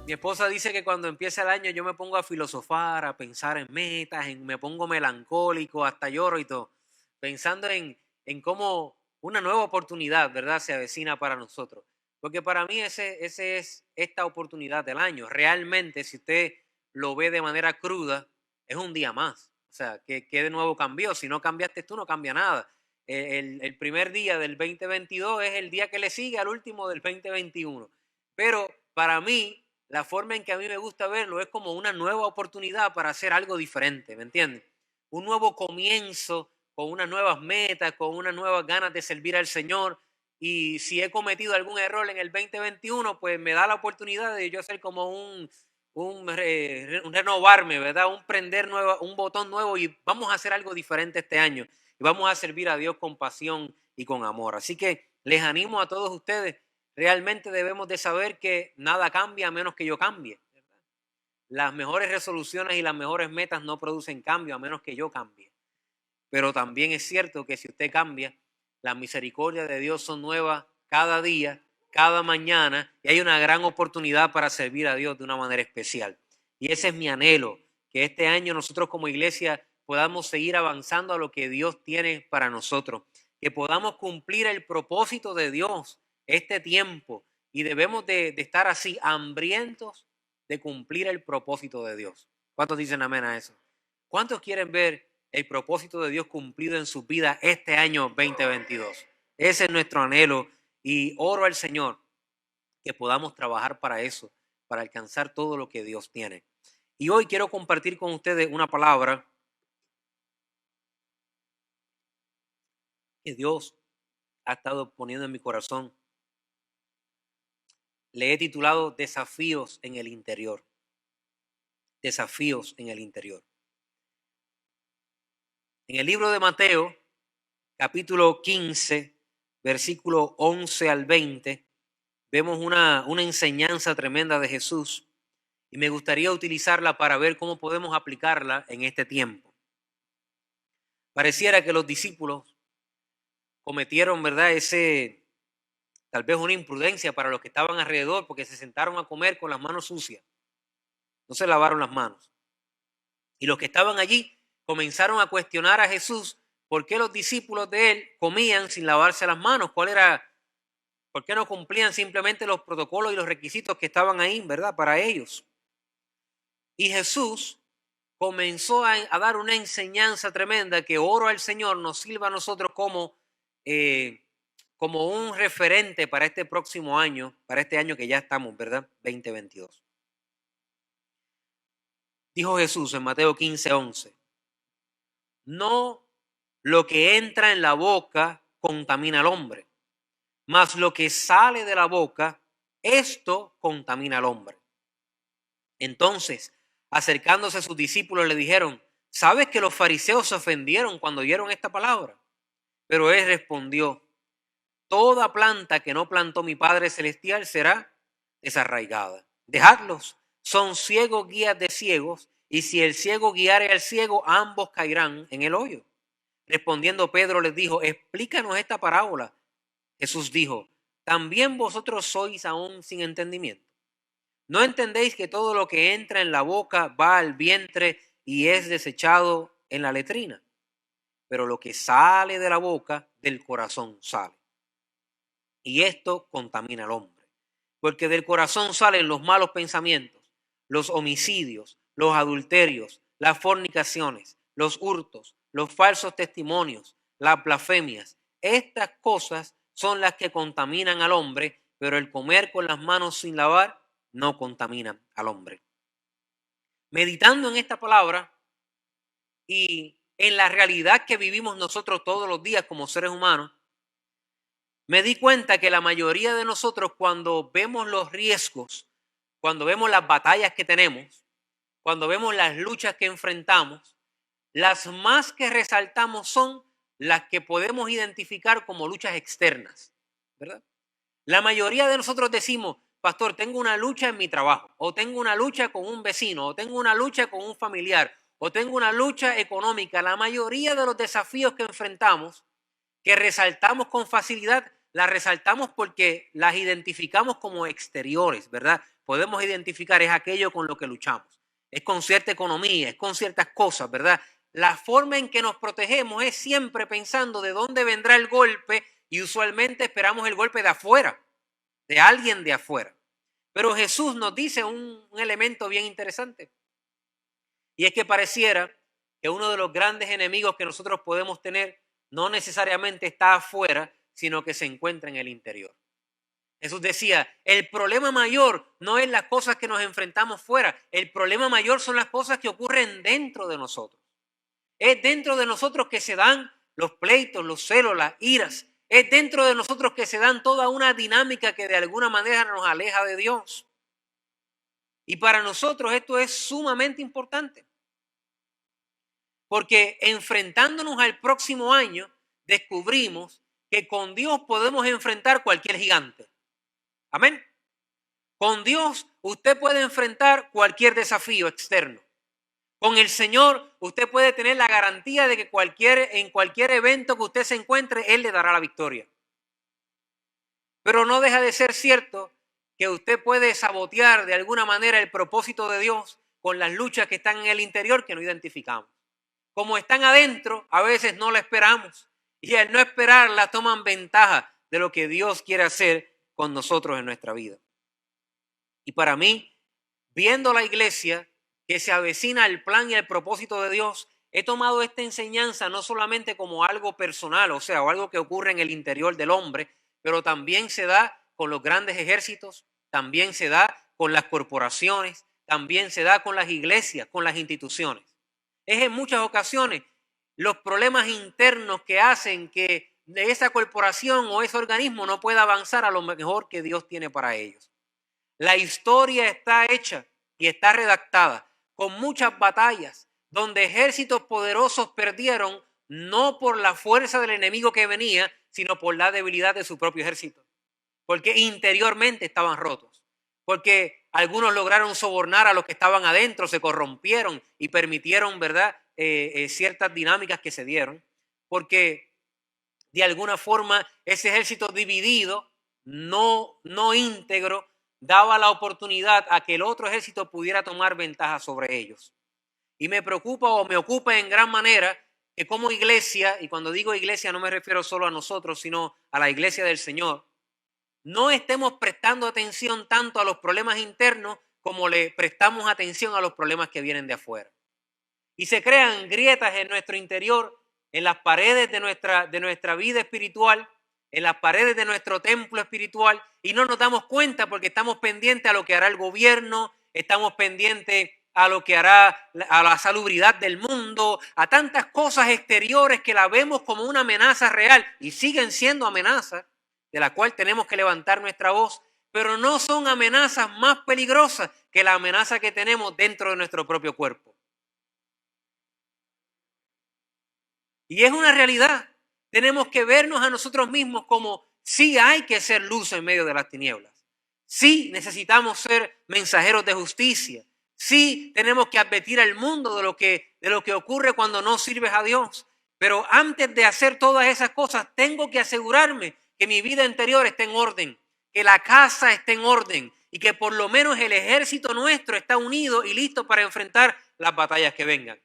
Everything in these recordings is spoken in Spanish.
Mi esposa dice que cuando empieza el año yo me pongo a filosofar, a pensar en metas, me pongo melancólico, hasta lloro y todo, pensando en cómo una nueva oportunidad, ¿verdad?, se avecina para nosotros. Porque para mí ese es esta oportunidad del año. Realmente, si usted lo ve de manera cruda, es un día más. O sea, que de nuevo cambió. Si no cambiaste tú, no cambia nada. El primer día del 2022 es el día que le sigue al último del 2021. Pero para mí, la forma en que a mí me gusta verlo es como una nueva oportunidad para hacer algo diferente, ¿me entiendes? Un nuevo comienzo, con unas nuevas metas, con unas nuevas ganas de servir al Señor. Y si he cometido algún error en el 2021, pues me da la oportunidad de yo hacer como un renovarme, ¿verdad? Un prender nuevo, un botón nuevo y vamos a hacer algo diferente este año. Y vamos a servir a Dios con pasión y con amor. Así que les animo a todos ustedes. Realmente debemos de saber que nada cambia a menos que yo cambie. Las mejores resoluciones y las mejores metas no producen cambio a menos que yo cambie. Pero también es cierto que si usted cambia, las misericordias de Dios son nuevas cada día, cada mañana, y hay una gran oportunidad para servir a Dios de una manera especial. Y ese es mi anhelo, que este año nosotros como iglesia podamos seguir avanzando a lo que Dios tiene para nosotros, que podamos cumplir el propósito de Dios este tiempo, y debemos de estar así, hambrientos de cumplir el propósito de Dios. ¿Cuántos dicen amén a eso? ¿Cuántos quieren ver el propósito de Dios cumplido en sus vidas este año 2022? Ese es nuestro anhelo y oro al Señor que podamos trabajar para eso, para alcanzar todo lo que Dios tiene. Y hoy quiero compartir con ustedes una palabra que Dios ha estado poniendo en mi corazón. Le he titulado Desafíos en el interior. Desafíos en el interior. En el libro de Mateo, capítulo 15, versículo 11 al 20, vemos una enseñanza tremenda de Jesús y me gustaría utilizarla para ver cómo podemos aplicarla en este tiempo. Pareciera que los discípulos cometieron, ¿verdad?, tal vez una imprudencia para los que estaban alrededor, porque se sentaron a comer con las manos sucias. No se lavaron las manos. Y los que estaban allí comenzaron a cuestionar a Jesús por qué los discípulos de él comían sin lavarse las manos. ¿Por qué no cumplían simplemente los protocolos y los requisitos que estaban ahí, ¿verdad?, para ellos? Y Jesús comenzó a dar una enseñanza tremenda que oro al Señor nos sirva a nosotros como un referente para este próximo año, para este año que ya estamos, ¿verdad? 2022. Dijo Jesús en Mateo 15:11, no lo que entra en la boca contamina al hombre, mas lo que sale de la boca, esto contamina al hombre. Entonces, acercándose a sus discípulos, le dijeron, ¿sabes que los fariseos se ofendieron cuando oyeron esta palabra? Pero él respondió, toda planta que no plantó mi Padre Celestial será desarraigada. Dejadlos, son ciegos guías de ciegos, y si el ciego guiare al ciego, ambos caerán en el hoyo. Respondiendo Pedro les dijo, explícanos esta parábola. Jesús dijo, ¿también vosotros sois aún sin entendimiento? ¿No entendéis que todo lo que entra en la boca va al vientre y es desechado en la letrina? Pero lo que sale de la boca, del corazón sale. Y esto contamina al hombre. Porque del corazón salen los malos pensamientos, los homicidios, los adulterios, las fornicaciones, los hurtos, los falsos testimonios, las blasfemias. Estas cosas son las que contaminan al hombre, pero el comer con las manos sin lavar no contamina al hombre. Meditando en esta palabra y en la realidad que vivimos nosotros todos los días como seres humanos, me di cuenta que la mayoría de nosotros, cuando vemos los riesgos, cuando vemos las batallas que tenemos, cuando vemos las luchas que enfrentamos, las más que resaltamos son las que podemos identificar como luchas externas, ¿verdad? La mayoría de nosotros decimos, pastor, tengo una lucha en mi trabajo, o tengo una lucha con un vecino, o tengo una lucha con un familiar, o tengo una lucha económica. La mayoría de los desafíos que enfrentamos, que resaltamos con facilidad, las resaltamos porque las identificamos como exteriores, ¿verdad? podemos identificar es aquello con lo que luchamos. Es con cierta economía, es con ciertas cosas, ¿verdad? La forma en que nos protegemos es siempre pensando de dónde vendrá el golpe y usualmente esperamos el golpe de afuera, de alguien de afuera. Pero Jesús nos dice un elemento bien interesante. Y es que pareciera que uno de los grandes enemigos que nosotros podemos tener no necesariamente está afuera, sino que se encuentra en el interior. Jesús decía, el problema mayor no es las cosas que nos enfrentamos fuera, el problema mayor son las cosas que ocurren dentro de nosotros. Es dentro de nosotros que se dan los pleitos, los celos, las iras. Es dentro de nosotros que se dan toda una dinámica que de alguna manera nos aleja de Dios. Y para nosotros esto es sumamente importante. Porque enfrentándonos al próximo año, descubrimos que con Dios podemos enfrentar cualquier gigante. Amén. Con Dios usted puede enfrentar cualquier desafío externo. Con el Señor usted puede tener la garantía de que en cualquier evento que usted se encuentre, Él le dará la victoria. Pero no deja de ser cierto que usted puede sabotear de alguna manera el propósito de Dios con las luchas que están en el interior que no identificamos. Como están adentro, a veces no la esperamos. Y al no esperarla, toman ventaja de lo que Dios quiere hacer con nosotros en nuestra vida. Y para mí, viendo la iglesia que se avecina el plan y el propósito de Dios, he tomado esta enseñanza no solamente como algo personal, o sea, o algo que ocurre en el interior del hombre, pero también se da con los grandes ejércitos, también se da con las corporaciones, también se da con las iglesias, con las instituciones. Es en muchas ocasiones los problemas internos que hacen que esa corporación o ese organismo no pueda avanzar a lo mejor que Dios tiene para ellos. La historia está hecha y está redactada con muchas batallas donde ejércitos poderosos perdieron no por la fuerza del enemigo que venía, sino por la debilidad de su propio ejército. Porque interiormente estaban rotos. Porque algunos lograron sobornar a los que estaban adentro, se corrompieron y permitieron, ¿verdad?, ciertas dinámicas que se dieron. Porque de alguna forma ese ejército dividido, no íntegro, daba la oportunidad a que el otro ejército pudiera tomar ventaja sobre ellos. Y me preocupa o me ocupa en gran manera que como iglesia, y cuando digo iglesia no me refiero solo a nosotros, sino a la iglesia del Señor, no estemos prestando atención tanto a los problemas internos como le prestamos atención a los problemas que vienen de afuera. Y se crean grietas en nuestro interior, en las paredes de nuestra vida espiritual, en las paredes de nuestro templo espiritual, y no nos damos cuenta porque estamos pendientes a lo que hará el gobierno, estamos pendientes a lo que hará a la salubridad del mundo, a tantas cosas exteriores que la vemos como una amenaza real y siguen siendo amenazas de la cual tenemos que levantar nuestra voz, pero no son amenazas más peligrosas que la amenaza que tenemos dentro de nuestro propio cuerpo. Y es una realidad. Tenemos que vernos a nosotros mismos como sí hay que ser luz en medio de las tinieblas. Sí necesitamos ser mensajeros de justicia. Sí tenemos que advertir al mundo de lo que ocurre cuando no sirves a Dios. Pero antes de hacer todas esas cosas, tengo que asegurarme que mi vida interior esté en orden, que la casa esté en orden y que por lo menos el ejército nuestro está unido y listo para enfrentar las batallas que vengan.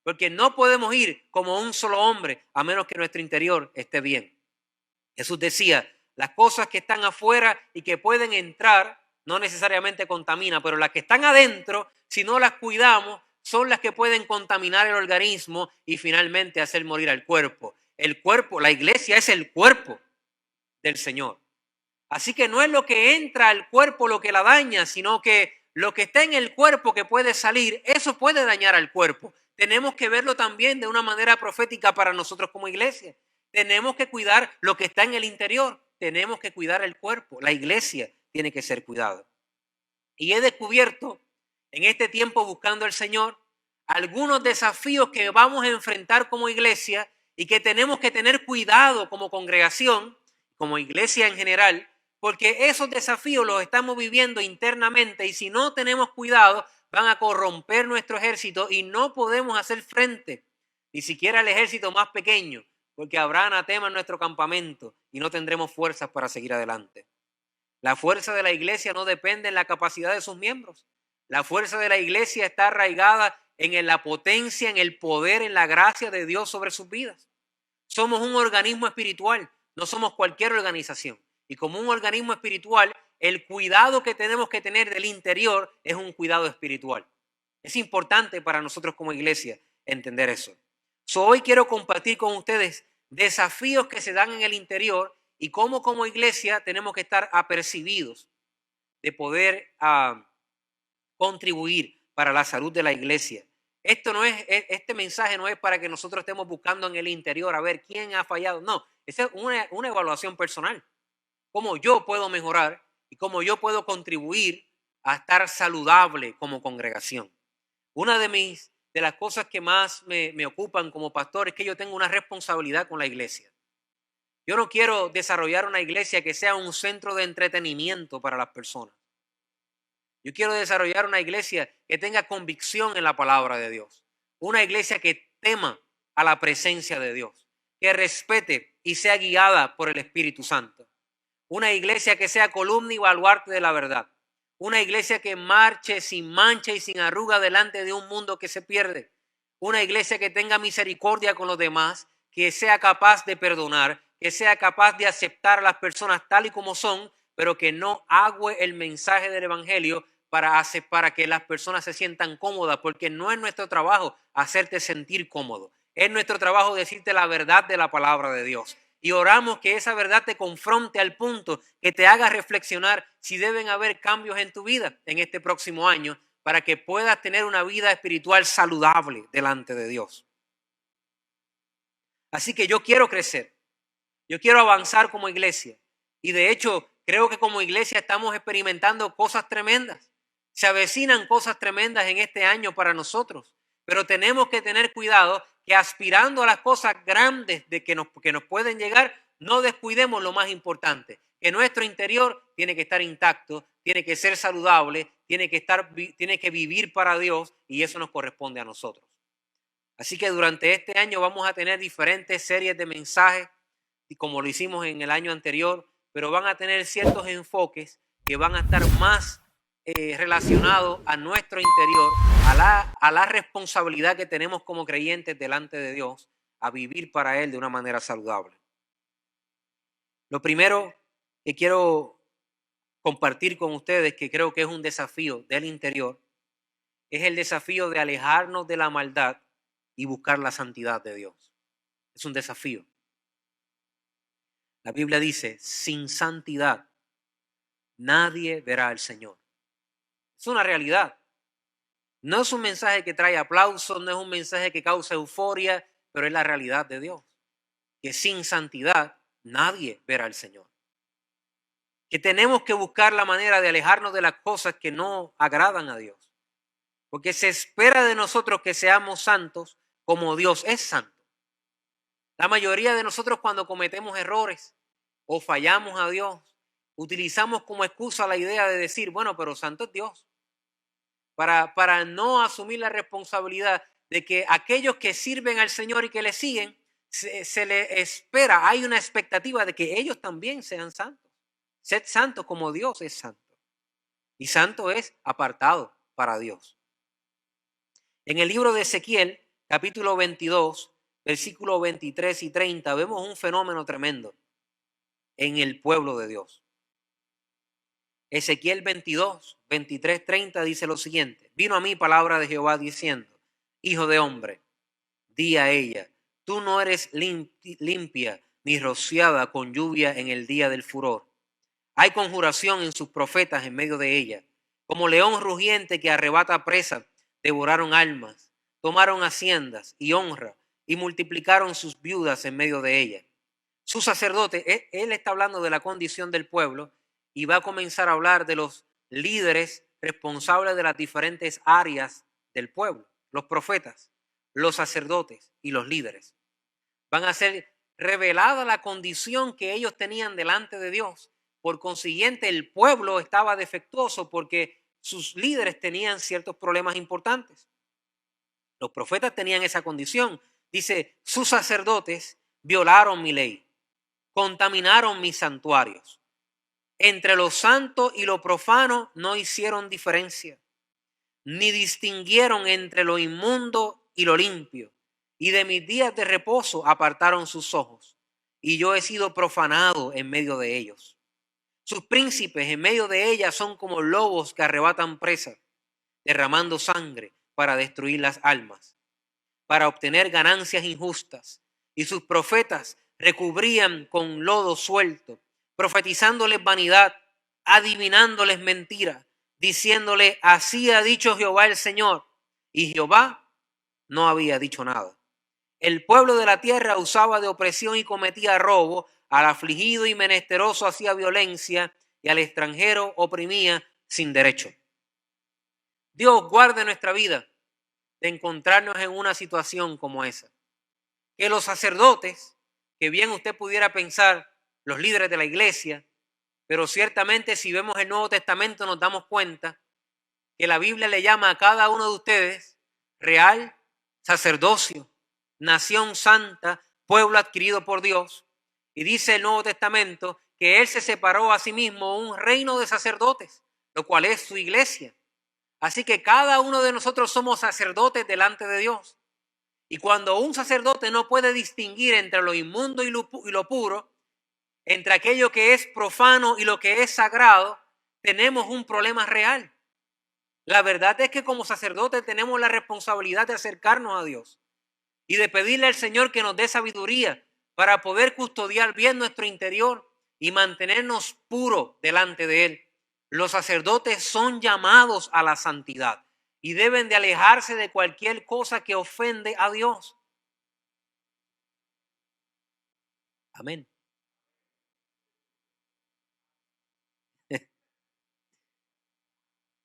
Porque no podemos ir como un solo hombre a menos que nuestro interior esté bien. Jesús decía, las cosas que están afuera y que pueden entrar no necesariamente contaminan, pero las que están adentro, si no las cuidamos, son las que pueden contaminar el organismo y finalmente hacer morir al cuerpo. El cuerpo, la iglesia es el cuerpo del Señor. Así que no es lo que entra al cuerpo lo que la daña, sino que lo que está en el cuerpo que puede salir, eso puede dañar al cuerpo. Tenemos que verlo también de una manera profética para nosotros como iglesia. Tenemos que cuidar lo que está en el interior. Tenemos que cuidar el cuerpo. La iglesia tiene que ser cuidada. Y he descubierto en este tiempo buscando al Señor algunos desafíos que vamos a enfrentar como iglesia y que tenemos que tener cuidado como congregación, como iglesia en general, porque esos desafíos los estamos viviendo internamente y si no tenemos cuidado van a corromper nuestro ejército y no podemos hacer frente ni siquiera al ejército más pequeño, porque habrá anatema en nuestro campamento y no tendremos fuerzas para seguir adelante. La fuerza de la iglesia no depende en la capacidad de sus miembros. La fuerza de la iglesia está arraigada en la potencia, en el poder, en la gracia de Dios sobre sus vidas. Somos un organismo espiritual, no somos cualquier organización. Y como un organismo espiritual, el cuidado que tenemos que tener del interior es un cuidado espiritual. Es importante para nosotros como iglesia entender eso. Hoy quiero compartir con ustedes desafíos que se dan en el interior y cómo como iglesia tenemos que estar apercibidos de poder contribuir para la salud de la iglesia. Este mensaje no es para que nosotros estemos buscando en el interior a ver quién ha fallado. No, es una evaluación personal. Cómo yo puedo mejorar y cómo yo puedo contribuir a estar saludable como congregación. Una de las cosas que más me ocupan como pastor es que yo tengo una responsabilidad con la iglesia. Yo no quiero desarrollar una iglesia que sea un centro de entretenimiento para las personas. Yo quiero desarrollar una iglesia que tenga convicción en la palabra de Dios. Una iglesia que tema a la presencia de Dios, que respete y sea guiada por el Espíritu Santo. Una iglesia que sea columna y baluarte de la verdad. Una iglesia que marche sin mancha y sin arruga delante de un mundo que se pierde. Una iglesia que tenga misericordia con los demás, que sea capaz de perdonar, que sea capaz de aceptar a las personas tal y como son, pero que no agüe el mensaje del evangelio para que las personas se sientan cómodas, porque no es nuestro trabajo hacerte sentir cómodo. Es nuestro trabajo decirte la verdad de la palabra de Dios. Y oramos que esa verdad te confronte al punto que te haga reflexionar si deben haber cambios en tu vida en este próximo año para que puedas tener una vida espiritual saludable delante de Dios. Así que yo quiero crecer, yo quiero avanzar como iglesia. Y de hecho, creo que como iglesia estamos experimentando cosas tremendas. Se avecinan cosas tremendas en este año para nosotros, pero tenemos que tener cuidado que aspirando a las cosas grandes que nos pueden llegar, no descuidemos lo más importante, que nuestro interior tiene que estar intacto, tiene que ser saludable, tiene que vivir para Dios y eso nos corresponde a nosotros. Así que durante este año vamos a tener diferentes series de mensajes, y como lo hicimos en el año anterior, pero van a tener ciertos enfoques que van a estar más relacionados a nuestro interior, a la responsabilidad que tenemos como creyentes delante de Dios, a vivir para Él de una manera saludable. Lo primero que quiero compartir con ustedes, que creo que es un desafío del interior, es el desafío de alejarnos de la maldad y buscar la santidad de Dios. Es un desafío. La Biblia dice, sin santidad nadie verá al Señor. Es una realidad. No es un mensaje que trae aplausos, no es un mensaje que causa euforia, pero es la realidad de Dios. Que sin santidad nadie verá al Señor. Que tenemos que buscar la manera de alejarnos de las cosas que no agradan a Dios. Porque se espera de nosotros que seamos santos como Dios es santo. La mayoría de nosotros cuando cometemos errores o fallamos a Dios, utilizamos como excusa la idea de decir, bueno, pero santo es Dios. Para no asumir la responsabilidad de que aquellos que sirven al Señor y que le siguen, se le espera, hay una expectativa de que ellos también sean santos. Sed santos como Dios es santo. Y santo es apartado para Dios. En el libro de Ezequiel, capítulo 22, versículos 23 y 30, vemos un fenómeno tremendo en el pueblo de Dios. Ezequiel 22, 23, 30 dice lo siguiente. Vino a mí palabra de Jehová diciendo, hijo de hombre, di a ella, tú no eres limpia ni rociada con lluvia en el día del furor. Hay conjuración en sus profetas en medio de ella. Como león rugiente que arrebata presa, devoraron almas, tomaron haciendas y honra y multiplicaron sus viudas en medio de ella. Sus sacerdotes, él está hablando de la condición del pueblo y va a comenzar a hablar de los líderes responsables de las diferentes áreas del pueblo, los profetas, los sacerdotes y los líderes. Van a ser revelada la condición que ellos tenían delante de Dios. Por consiguiente, el pueblo estaba defectuoso porque sus líderes tenían ciertos problemas importantes. Los profetas tenían esa condición. Dice, sus sacerdotes violaron mi ley, contaminaron mis santuarios. Entre lo santo y lo profano no hicieron diferencia, ni distinguieron entre lo inmundo y lo limpio. Y de mis días de reposo apartaron sus ojos, y yo he sido profanado en medio de ellos. Sus príncipes en medio de ellas son como lobos que arrebatan presa, derramando sangre para destruir las almas, para obtener ganancias injustas. Y sus profetas recubrían con lodo suelto, profetizándoles vanidad, adivinándoles mentira, diciéndole: así ha dicho Jehová el Señor. Y Jehová no había dicho nada. El pueblo de la tierra usaba de opresión y cometía robo, al afligido y menesteroso hacía violencia, y al extranjero oprimía sin derecho. Dios guarde nuestra vida de encontrarnos en una situación como esa. Que los sacerdotes, que bien usted pudiera pensar, los líderes de la iglesia, pero ciertamente si vemos el Nuevo Testamento nos damos cuenta que la Biblia le llama a cada uno de ustedes real sacerdocio, nación santa, pueblo adquirido por Dios. Y dice el Nuevo Testamento que Él se separó a sí mismo un reino de sacerdotes, lo cual es su iglesia. Así que cada uno de nosotros somos sacerdotes delante de Dios. Y cuando un sacerdote no puede distinguir entre lo inmundo y lo puro, entre aquello que es profano y lo que es sagrado, tenemos un problema real. La verdad es que como sacerdotes tenemos la responsabilidad de acercarnos a Dios y de pedirle al Señor que nos dé sabiduría para poder custodiar bien nuestro interior y mantenernos puros delante de Él. Los sacerdotes son llamados a la santidad y deben de alejarse de cualquier cosa que ofende a Dios. Amén.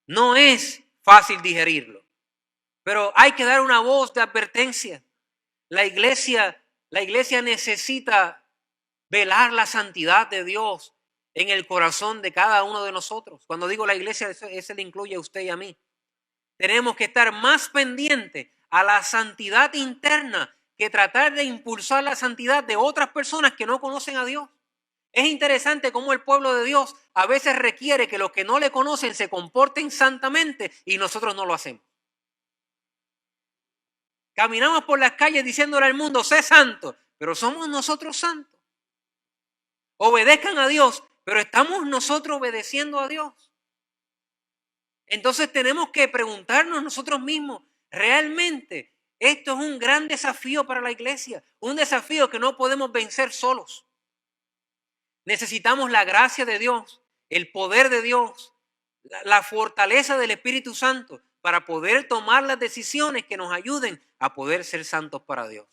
No es fácil digerirlo, pero hay que dar una voz de advertencia. La iglesia necesita velar la santidad de Dios en el corazón de cada uno de nosotros. Cuando digo la iglesia, eso le incluye a usted y a mí. Tenemos que estar más pendientes a la santidad interna que tratar de impulsar la santidad de otras personas que no conocen a Dios. Es interesante cómo el pueblo de Dios a veces requiere que los que no le conocen se comporten santamente y nosotros no lo hacemos. Caminamos por las calles diciéndole al mundo: sé santo, pero somos nosotros santos. Obedezcan a Dios, pero ¿estamos nosotros obedeciendo a Dios? Entonces tenemos que preguntarnos nosotros mismos, ¿realmente esto es un gran desafío para la iglesia? Un desafío que no podemos vencer solos. Necesitamos la gracia de Dios, el poder de Dios, la fortaleza del Espíritu Santo para poder tomar las decisiones que nos ayuden a poder ser santos para Dios.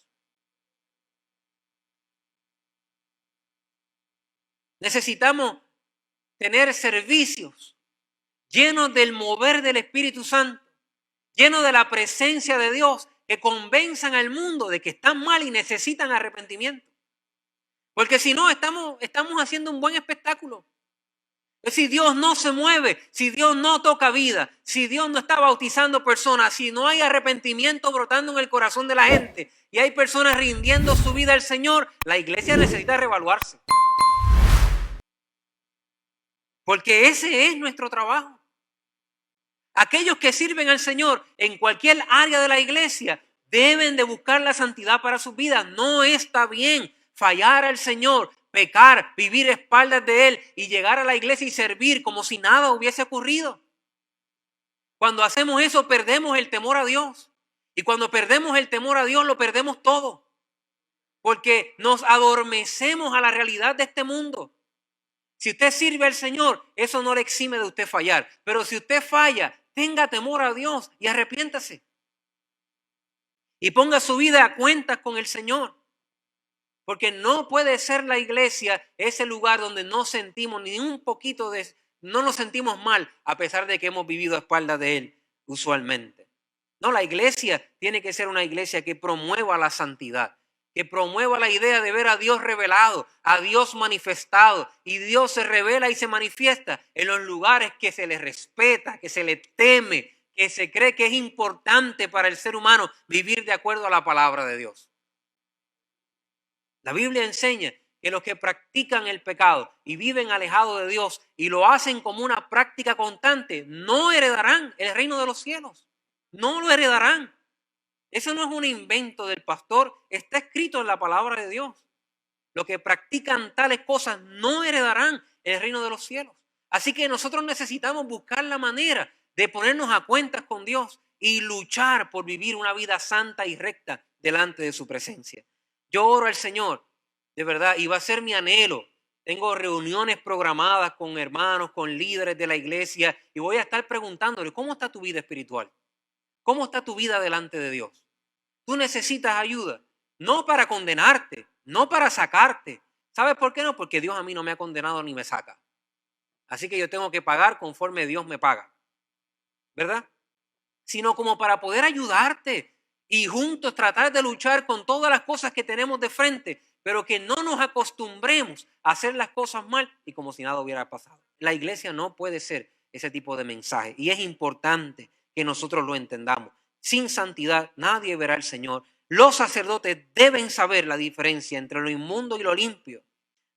Necesitamos tener servicios llenos del mover del Espíritu Santo, llenos de la presencia de Dios, que convenzan al mundo de que están mal y necesitan arrepentimiento. Porque si no, estamos haciendo un buen espectáculo. Si Dios no se mueve, si Dios no toca vida, si Dios no está bautizando personas, si no hay arrepentimiento brotando en el corazón de la gente y hay personas rindiendo su vida al Señor, la iglesia necesita reevaluarse. Porque ese es nuestro trabajo. Aquellos que sirven al Señor en cualquier área de la iglesia deben de buscar la santidad para sus vidas. No está bien fallar al Señor, pecar, vivir a espaldas de Él y llegar a la iglesia y servir como si nada hubiese ocurrido. Cuando hacemos eso perdemos el temor a Dios. Y cuando perdemos el temor a Dios lo perdemos todo. Porque nos adormecemos a la realidad de este mundo. Si usted sirve al Señor, eso no le exime de usted fallar. Pero si usted falla, tenga temor a Dios y arrepiéntase. Y ponga su vida a cuentas con el Señor. Porque no puede ser la iglesia ese lugar donde no sentimos ni un poquito no nos sentimos mal a pesar de que hemos vivido a espaldas de Él usualmente. No, la iglesia tiene que ser una iglesia que promueva la santidad, que promueva la idea de ver a Dios revelado, a Dios manifestado. Y Dios se revela y se manifiesta en los lugares que se le respeta, que se le teme, que se cree que es importante para el ser humano vivir de acuerdo a la palabra de Dios. La Biblia enseña que los que practican el pecado y viven alejados de Dios y lo hacen como una práctica constante, no heredarán el reino de los cielos. No lo heredarán. Eso no es un invento del pastor, está escrito en la palabra de Dios. Los que practican tales cosas no heredarán el reino de los cielos. Así que nosotros necesitamos buscar la manera de ponernos a cuentas con Dios y luchar por vivir una vida santa y recta delante de su presencia. Yo oro al Señor, de verdad, y va a ser mi anhelo. Tengo reuniones programadas con hermanos, con líderes de la iglesia, y voy a estar preguntándole, ¿cómo está tu vida espiritual? ¿Cómo está tu vida delante de Dios? Tú necesitas ayuda, no para condenarte, no para sacarte. ¿Sabes por qué no? Porque Dios a mí no me ha condenado ni me saca. Así que yo tengo que pagar conforme Dios me paga, ¿verdad? Sino como para poder ayudarte y juntos tratar de luchar con todas las cosas que tenemos de frente, pero que no nos acostumbremos a hacer las cosas mal y como si nada hubiera pasado. La iglesia no puede ser ese tipo de mensaje y es importante que nosotros lo entendamos. Sin santidad nadie verá al Señor. Los sacerdotes deben saber la diferencia entre lo inmundo y lo limpio.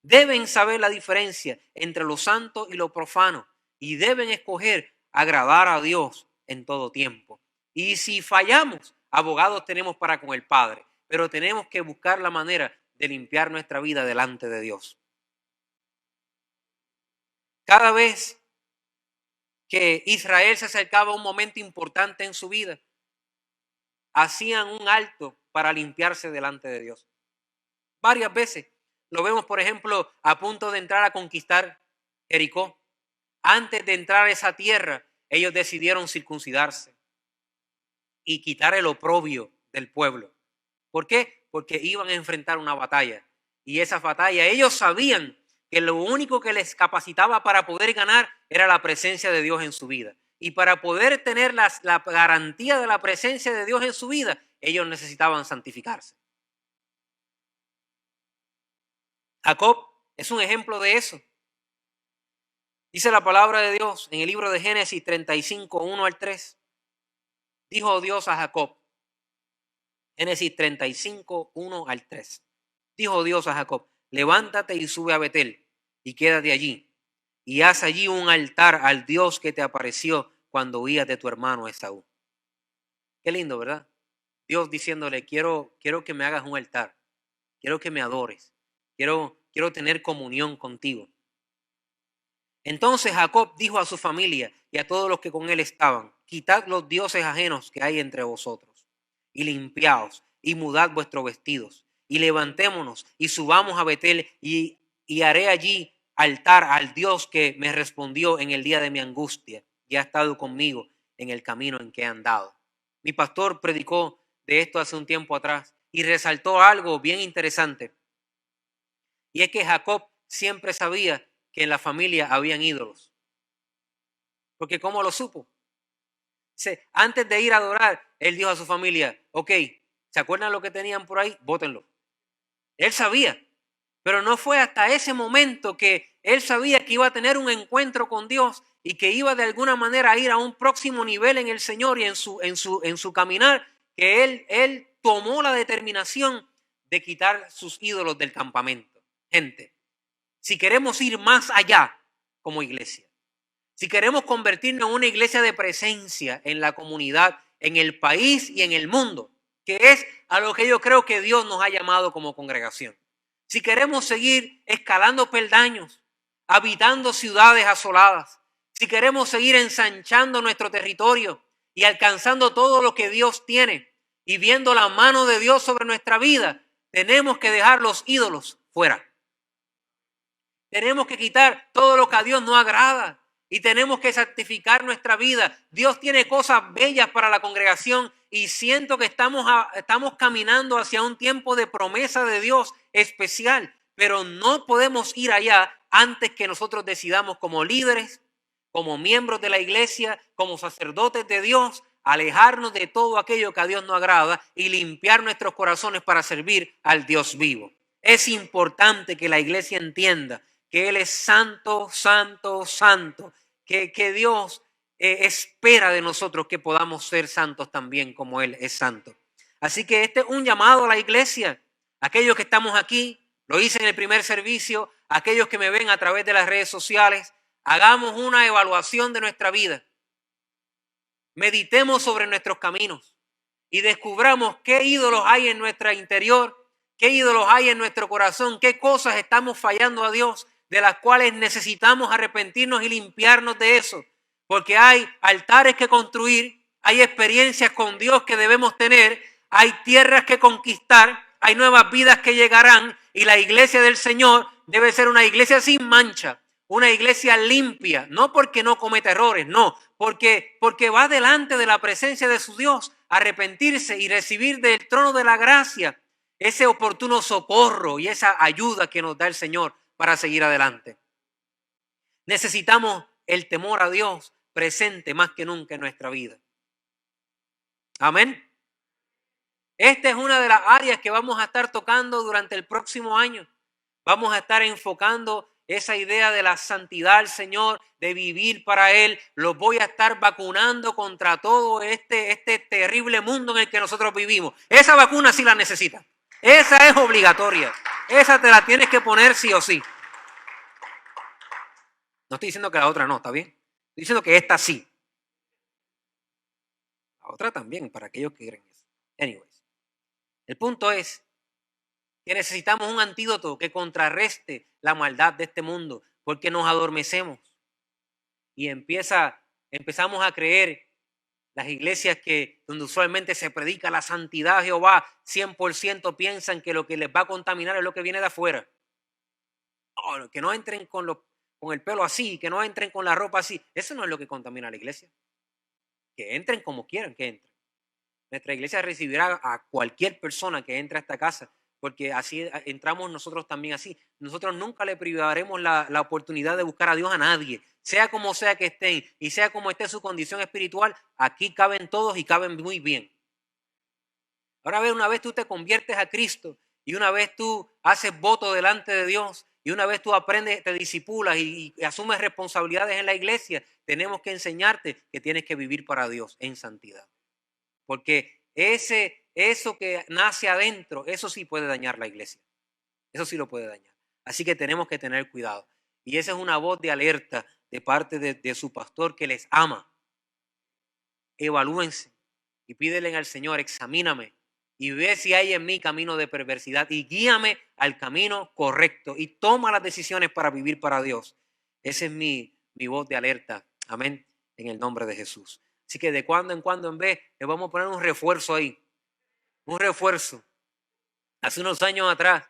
Deben saber la diferencia entre lo santo y lo profano y deben escoger agradar a Dios en todo tiempo. Y si fallamos, abogados tenemos para con el Padre, pero tenemos que buscar la manera de limpiar nuestra vida delante de Dios. Cada vez que Israel se acercaba a un momento importante en su vida, hacían un alto para limpiarse delante de Dios. Varias veces lo vemos, por ejemplo, a punto de entrar a conquistar Jericó. Antes de entrar a esa tierra, ellos decidieron circuncidarse y quitar el oprobio del pueblo. ¿Por qué? Porque iban a enfrentar una batalla. Y esa batalla, ellos sabían que lo único que les capacitaba para poder ganar era la presencia de Dios en su vida. Y para poder tener la garantía de la presencia de Dios en su vida, ellos necesitaban santificarse. Jacob es un ejemplo de eso. Dice la palabra de Dios en el libro de Génesis 35, 1 al 3. Dijo Dios a Jacob, Génesis 35, 1 al 3. Dijo Dios a Jacob, levántate y sube a Betel y quédate allí y haz allí un altar al Dios que te apareció cuando huías de tu hermano Esaú. Qué lindo, ¿verdad? Dios diciéndole, quiero que me hagas un altar, quiero que me adores, quiero tener comunión contigo. Entonces Jacob dijo a su familia y a todos los que con él estaban, quitad los dioses ajenos que hay entre vosotros y limpiaos y mudad vuestros vestidos y levantémonos y subamos a Betel y haré allí altar al Dios que me respondió en el día de mi angustia y ha estado conmigo en el camino en que he andado. Mi pastor predicó de esto hace un tiempo atrás y resaltó algo bien interesante, y es que Jacob siempre sabía que en la familia habían ídolos. Porque ¿cómo lo supo? Antes de ir a adorar, él dijo a su familia, ok, ¿se acuerdan lo que tenían por ahí? Bótenlo. Él sabía, pero no fue hasta ese momento que él sabía que iba a tener un encuentro con Dios y que iba de alguna manera a ir a un próximo nivel en el Señor y en su caminar, que él tomó la determinación de quitar sus ídolos del campamento. Gente, si queremos ir más allá como iglesia, si queremos convertirnos en una iglesia de presencia en la comunidad, en el país y en el mundo, que es a lo que yo creo que Dios nos ha llamado como congregación. Si queremos seguir escalando peldaños, habitando ciudades asoladas, si queremos seguir ensanchando nuestro territorio y alcanzando todo lo que Dios tiene y viendo la mano de Dios sobre nuestra vida, tenemos que dejar los ídolos fuera. Tenemos que quitar todo lo que a Dios no agrada y tenemos que santificar nuestra vida. Dios tiene cosas bellas para la congregación y siento que estamos caminando hacia un tiempo de promesa de Dios especial, pero no podemos ir allá antes que nosotros decidamos como líderes, como miembros de la iglesia, como sacerdotes de Dios, alejarnos de todo aquello que a Dios no agrada y limpiar nuestros corazones para servir al Dios vivo. Es importante que la iglesia entienda que Él es santo, santo, santo, que Dios espera de nosotros que podamos ser santos también como Él es santo. Así que este es un llamado a la iglesia, aquellos que estamos aquí, Lo hice en el primer servicio. Aquellos que me ven a través de las redes sociales, hagamos una evaluación de nuestra vida. Meditemos sobre nuestros caminos y descubramos qué ídolos hay en nuestro interior, qué ídolos hay en nuestro corazón, qué cosas estamos fallando a Dios, de las cuales necesitamos arrepentirnos y limpiarnos de eso. Porque hay altares que construir, hay experiencias con Dios que debemos tener, hay tierras que conquistar, hay nuevas vidas que llegarán, y la iglesia del Señor debe ser una iglesia sin mancha, una iglesia limpia, no porque no cometa errores, no, porque va delante de la presencia de su Dios, a arrepentirse y recibir del trono de la gracia ese oportuno socorro y esa ayuda que nos da el Señor para seguir adelante. Necesitamos el temor a Dios presente más que nunca en nuestra vida. Amén. Esta es una de las áreas que vamos a estar tocando durante el próximo año. Vamos a estar enfocando esa idea de la santidad al Señor, de vivir para Él. Los voy a estar vacunando contra todo este terrible mundo en el que nosotros vivimos. Esa vacuna sí la necesitas. Esa es obligatoria. Esa te la tienes que poner sí o sí. No estoy diciendo que la otra no, ¿está bien? Estoy diciendo que esta sí. La otra también, para aquellos que creen eso. Anyways, el punto es que necesitamos un antídoto que contrarreste la maldad de este mundo, porque nos adormecemos y empezamos a creer las iglesias donde usualmente se predica la santidad de Jehová, 100% piensan que lo que les va a contaminar es lo que viene de afuera. Oh, que no entren con el pelo así, que no entren con la ropa así. Eso no es lo que contamina a la iglesia. Que entren como quieran que entren. Nuestra iglesia recibirá a cualquier persona que entre a esta casa, porque así entramos nosotros también así. Nosotros nunca le privaremos la oportunidad de buscar a Dios a nadie, sea como sea que estén y sea como esté su condición espiritual. Aquí caben todos y caben muy bien. Ahora una vez tú te conviertes a Cristo y una vez tú haces voto delante de Dios y una vez tú aprendes, te disipulas y asumes responsabilidades en la iglesia, tenemos que enseñarte que tienes que vivir para Dios en santidad. Porque eso que nace adentro, eso sí puede dañar la iglesia. Eso sí lo puede dañar. Así que tenemos que tener cuidado. Y esa es una voz de alerta de parte de su pastor que les ama. Evalúense y pídele al Señor, examíname y ve si hay en mí camino de perversidad y guíame al camino correcto y toma las decisiones para vivir para Dios. Esa es mi voz de alerta. Amén. En el nombre de Jesús. Así que de cuando en cuando en vez le vamos a poner un refuerzo ahí. Un refuerzo. Hace unos años atrás,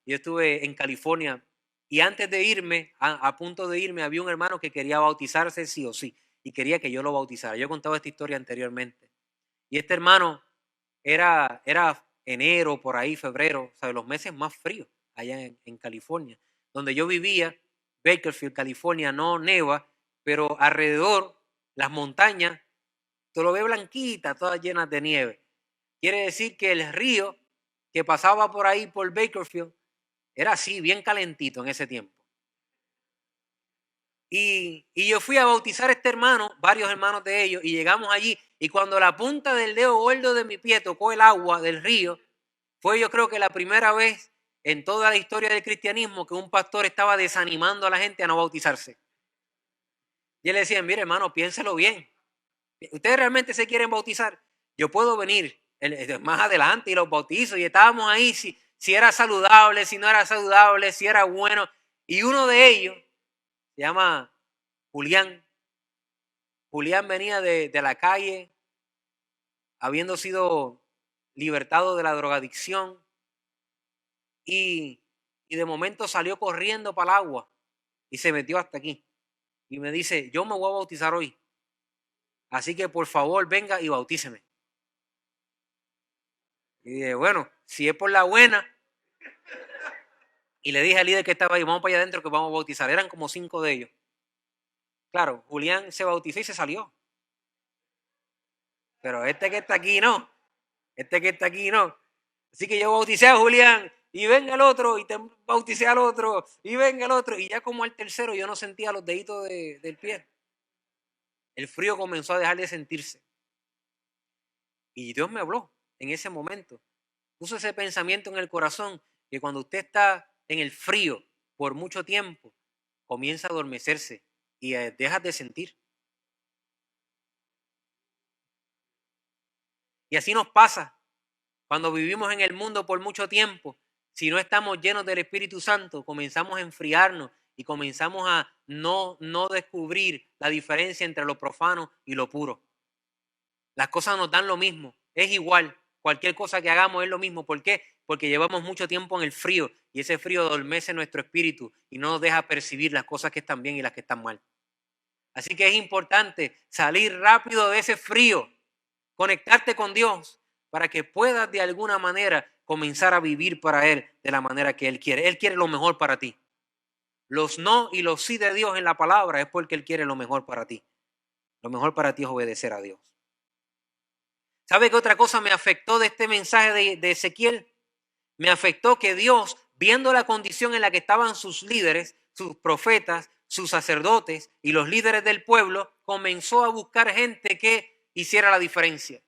yo estuve en California y antes de irme, a punto de irme, había un hermano que quería bautizarse sí o sí y quería que yo lo bautizara. Yo he contado esta historia anteriormente. Y este hermano era enero, por ahí, febrero, o sea, los meses más fríos allá en California. Donde yo vivía, Bakersfield, California, no neva, pero alrededor, las montañas, tú lo ves blanquita, todas llenas de nieve. Quiere decir que el río que pasaba por ahí, por Bakersfield, era así, bien calentito en ese tiempo. Y yo fui a bautizar a este hermano, varios hermanos de ellos, y llegamos allí. Y cuando la punta del dedo gordo de mi pie tocó el agua del río, fue yo creo que la primera vez en toda la historia del cristianismo que un pastor estaba desanimando a la gente a no bautizarse. Y él le decía, mire hermano, piénselo bien. ¿Ustedes realmente se quieren bautizar? Yo puedo venir más adelante y los bautizo. Y estábamos ahí si era saludable, si no era saludable, si era bueno. Y uno de ellos se llama Julián. Julián venía de la calle, habiendo sido libertado de la drogadicción. Y de momento salió corriendo para el agua y se metió hasta aquí. Y me dice, yo me voy a bautizar hoy. Así que por favor venga y bautíceme. Y dije, bueno, si es por la buena. Y le dije al líder que estaba ahí, vamos para allá adentro que vamos a bautizar. Eran como 5 de ellos. Claro, Julián se bautizó y se salió. Pero este que está aquí no. Así que yo bauticé a Julián y venga el otro y te bauticé al otro y venga el otro. Y ya como al tercero yo no sentía los deditos del pie. El frío comenzó a dejar de sentirse. Y Dios me habló en ese momento. Puso ese pensamiento en el corazón que cuando usted está en el frío por mucho tiempo, comienza a adormecerse y dejas de sentir. Y así nos pasa cuando vivimos en el mundo por mucho tiempo. Si no estamos llenos del Espíritu Santo, comenzamos a enfriarnos y comenzamos a no descubrir la diferencia entre lo profano y lo puro. Las cosas nos dan lo mismo, es igual. Cualquier cosa que hagamos es lo mismo. ¿Por qué? Porque llevamos mucho tiempo en el frío y ese frío adormece nuestro espíritu y no nos deja percibir las cosas que están bien y las que están mal. Así que es importante salir rápido de ese frío, conectarte con Dios para que puedas de alguna manera comenzar a vivir para Él de la manera que Él quiere. Él quiere lo mejor para ti. Los no y los sí de Dios en la palabra es porque Él quiere lo mejor para ti. Lo mejor para ti es obedecer a Dios. ¿Sabe qué otra cosa me afectó de este mensaje de Ezequiel? Me afectó que Dios, viendo la condición en la que estaban sus líderes, sus profetas, sus sacerdotes y los líderes del pueblo, comenzó a buscar gente que hiciera la diferencia.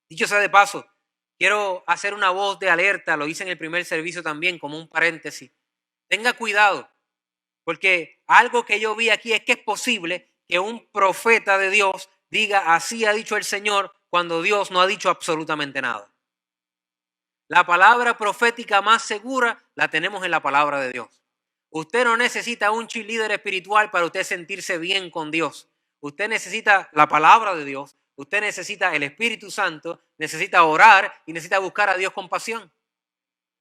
Dicho sea de paso, quiero hacer una voz de alerta, lo hice en el primer servicio también como un paréntesis. Tenga cuidado, porque algo que yo vi aquí es que es posible que un profeta de Dios diga así ha dicho el Señor cuando Dios no ha dicho absolutamente nada. La palabra profética más segura la tenemos en la palabra de Dios. Usted no necesita un cheerleader espiritual para usted sentirse bien con Dios. Usted necesita la palabra de Dios, usted necesita el Espíritu Santo, necesita orar y necesita buscar a Dios con pasión.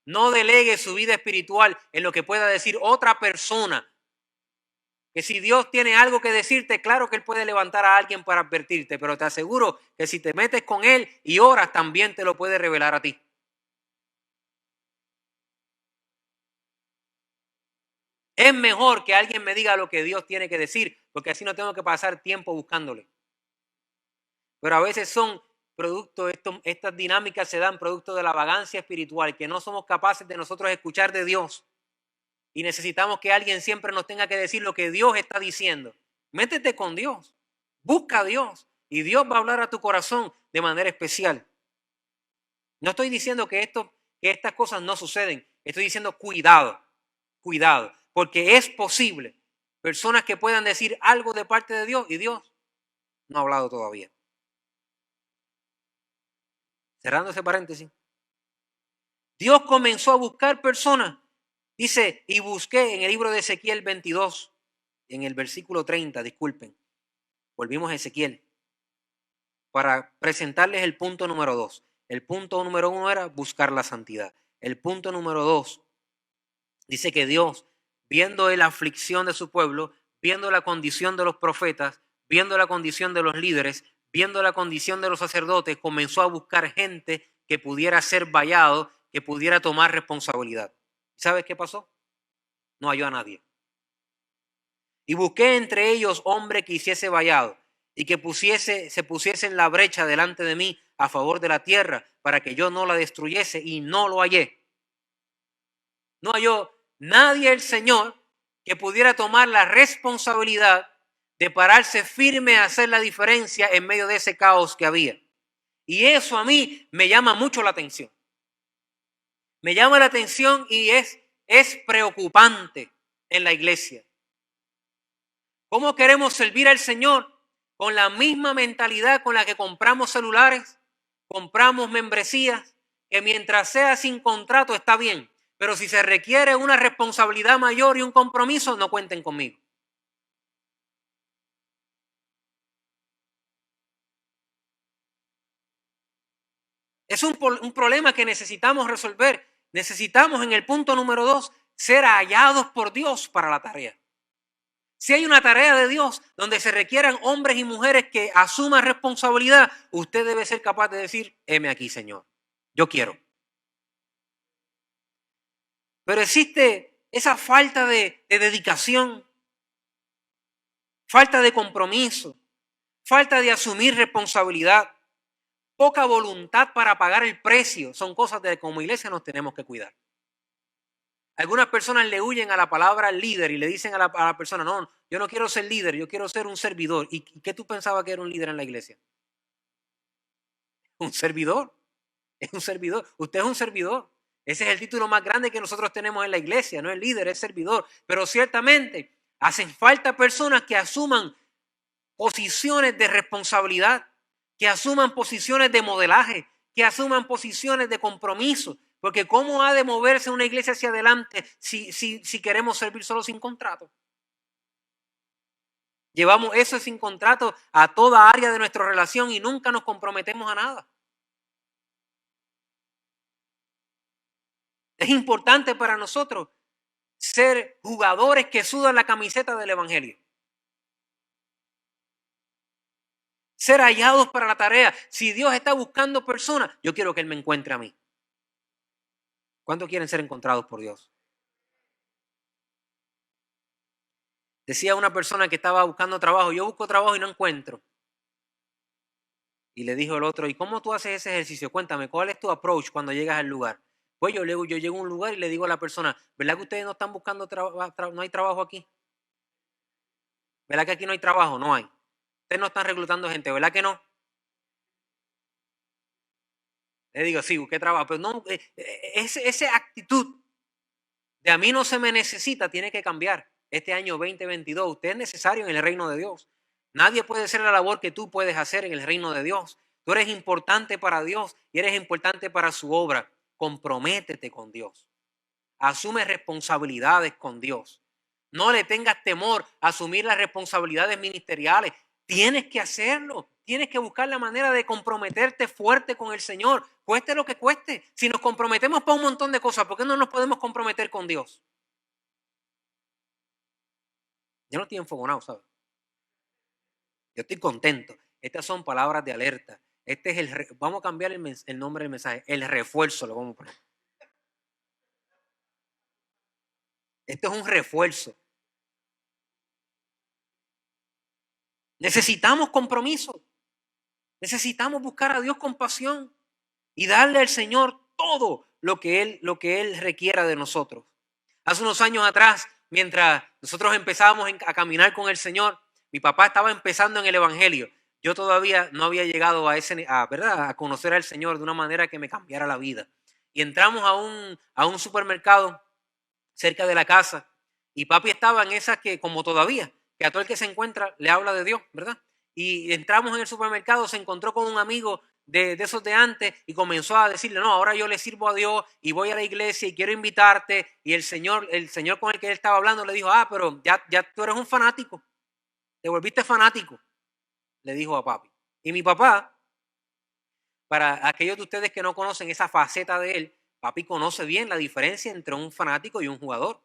No delegue su vida espiritual en lo que pueda decir otra persona. Que si Dios tiene algo que decirte, claro que Él puede levantar a alguien para advertirte, pero te aseguro que si te metes con Él y oras, también te lo puede revelar a ti. Es mejor que alguien me diga lo que Dios tiene que decir, porque así no tengo que pasar tiempo buscándole. Pero a veces son producto, estas dinámicas se dan producto de la vagancia espiritual, que no somos capaces de nosotros escuchar de Dios. Y necesitamos que alguien siempre nos tenga que decir lo que Dios está diciendo. Métete con Dios, busca a Dios y Dios va a hablar a tu corazón de manera especial. No estoy diciendo que estas cosas no suceden, estoy diciendo cuidado, porque es posible personas que puedan decir algo de parte de Dios y Dios no ha hablado todavía. Cerrando ese paréntesis. Dios comenzó a buscar personas. Dice, y busqué en el libro de Ezequiel 22, en el versículo 30, disculpen. Volvimos a Ezequiel para presentarles el punto número 2. El punto número 1 era buscar la santidad. El punto número 2 dice que Dios, viendo la aflicción de su pueblo, viendo la condición de los profetas, viendo la condición de los líderes, viendo la condición de los sacerdotes, comenzó a buscar gente que pudiera ser vallado, que pudiera tomar responsabilidad. ¿Sabes qué pasó? No halló a nadie. Y busqué entre ellos hombre que hiciese vallado y que se pusiese en la brecha delante de mí a favor de la tierra para que yo no la destruyese, y no lo hallé. No halló nadie el Señor que pudiera tomar la responsabilidad de pararse firme a hacer la diferencia en medio de ese caos que había. Y eso a mí me llama mucho la atención. Me llama la atención y es preocupante en la iglesia. ¿Cómo queremos servir al Señor? Con la misma mentalidad con la que compramos celulares, compramos membresías, que mientras sea sin contrato está bien, pero si se requiere una responsabilidad mayor y un compromiso, no cuenten conmigo. Es un problema que necesitamos resolver. Necesitamos en el punto número 2 ser hallados por Dios para la tarea. Si hay una tarea de Dios donde se requieran hombres y mujeres que asuman responsabilidad, usted debe ser capaz de decir, heme aquí, Señor, yo quiero. Pero existe esa falta de dedicación, falta de compromiso, falta de asumir responsabilidad, poca voluntad para pagar el precio. Son cosas de que como iglesia nos tenemos que cuidar. Algunas personas le huyen a la palabra líder y le dicen a la persona, no, yo no quiero ser líder, yo quiero ser un servidor. ¿Y qué tú pensabas que era un líder en la iglesia? Un servidor. Es un servidor. Usted es un servidor. Ese es el título más grande que nosotros tenemos en la iglesia. No es líder, es servidor. Pero ciertamente hacen falta personas que asuman posiciones de responsabilidad, que asuman posiciones de modelaje, que asuman posiciones de compromiso. Porque ¿cómo ha de moverse una iglesia hacia adelante si queremos servir solo sin contrato? Llevamos eso sin contrato a toda área de nuestra relación y nunca nos comprometemos a nada. Es importante para nosotros ser jugadores que sudan la camiseta del evangelio. Ser hallados para la tarea. Si Dios está buscando personas, yo quiero que Él me encuentre a mí. ¿Cuántos quieren ser encontrados por Dios? Decía una persona que estaba buscando trabajo, yo busco trabajo y no encuentro. Y le dijo el otro, ¿y cómo tú haces ese ejercicio? Cuéntame, ¿cuál es tu approach cuando llegas al lugar? Pues yo llego a un lugar y le digo a la persona, ¿verdad que ustedes no están buscando trabajo, no hay trabajo aquí? ¿Verdad que aquí no hay trabajo? No hay. Ustedes no están reclutando gente, ¿verdad que no? Le digo, sí, busqué trabajo, pero no, esa actitud de a mí no se me necesita tiene que cambiar. Este año 2022, usted es necesario en el reino de Dios. Nadie puede hacer la labor que tú puedes hacer en el reino de Dios. Tú eres importante para Dios y eres importante para su obra. Comprométete con Dios. Asume responsabilidades con Dios. No le tengas temor a asumir las responsabilidades ministeriales. Tienes que hacerlo. Tienes que buscar la manera de comprometerte fuerte con el Señor. Cueste lo que cueste. Si nos comprometemos para un montón de cosas, ¿por qué no nos podemos comprometer con Dios? Yo no estoy enfogonado, ¿sabes? Yo estoy contento. Estas son palabras de alerta. Este es vamos a cambiar el nombre del mensaje. El refuerzo lo vamos a poner. Esto es un refuerzo. Necesitamos compromiso. Necesitamos buscar a Dios con pasión y darle al Señor todo lo que Él requiera de nosotros. Hace unos años atrás, mientras nosotros empezábamos a caminar con el Señor, mi papá estaba empezando en el Evangelio. Yo todavía no había llegado ¿verdad? A conocer al Señor de una manera que me cambiara la vida. Y entramos a un supermercado cerca de la casa y papi estaba en esas que, como todavía, que a todo el que se encuentra le habla de Dios, ¿verdad? Y entramos en el supermercado, se encontró con un amigo de esos de antes y comenzó a decirle, no, ahora yo le sirvo a Dios y voy a la iglesia y quiero invitarte. Y el señor con el que él estaba hablando le dijo, pero ya tú eres un fanático, te volviste fanático, le dijo a papi. Y mi papá, para aquellos de ustedes que no conocen esa faceta de él, papi conoce bien la diferencia entre un fanático y un jugador.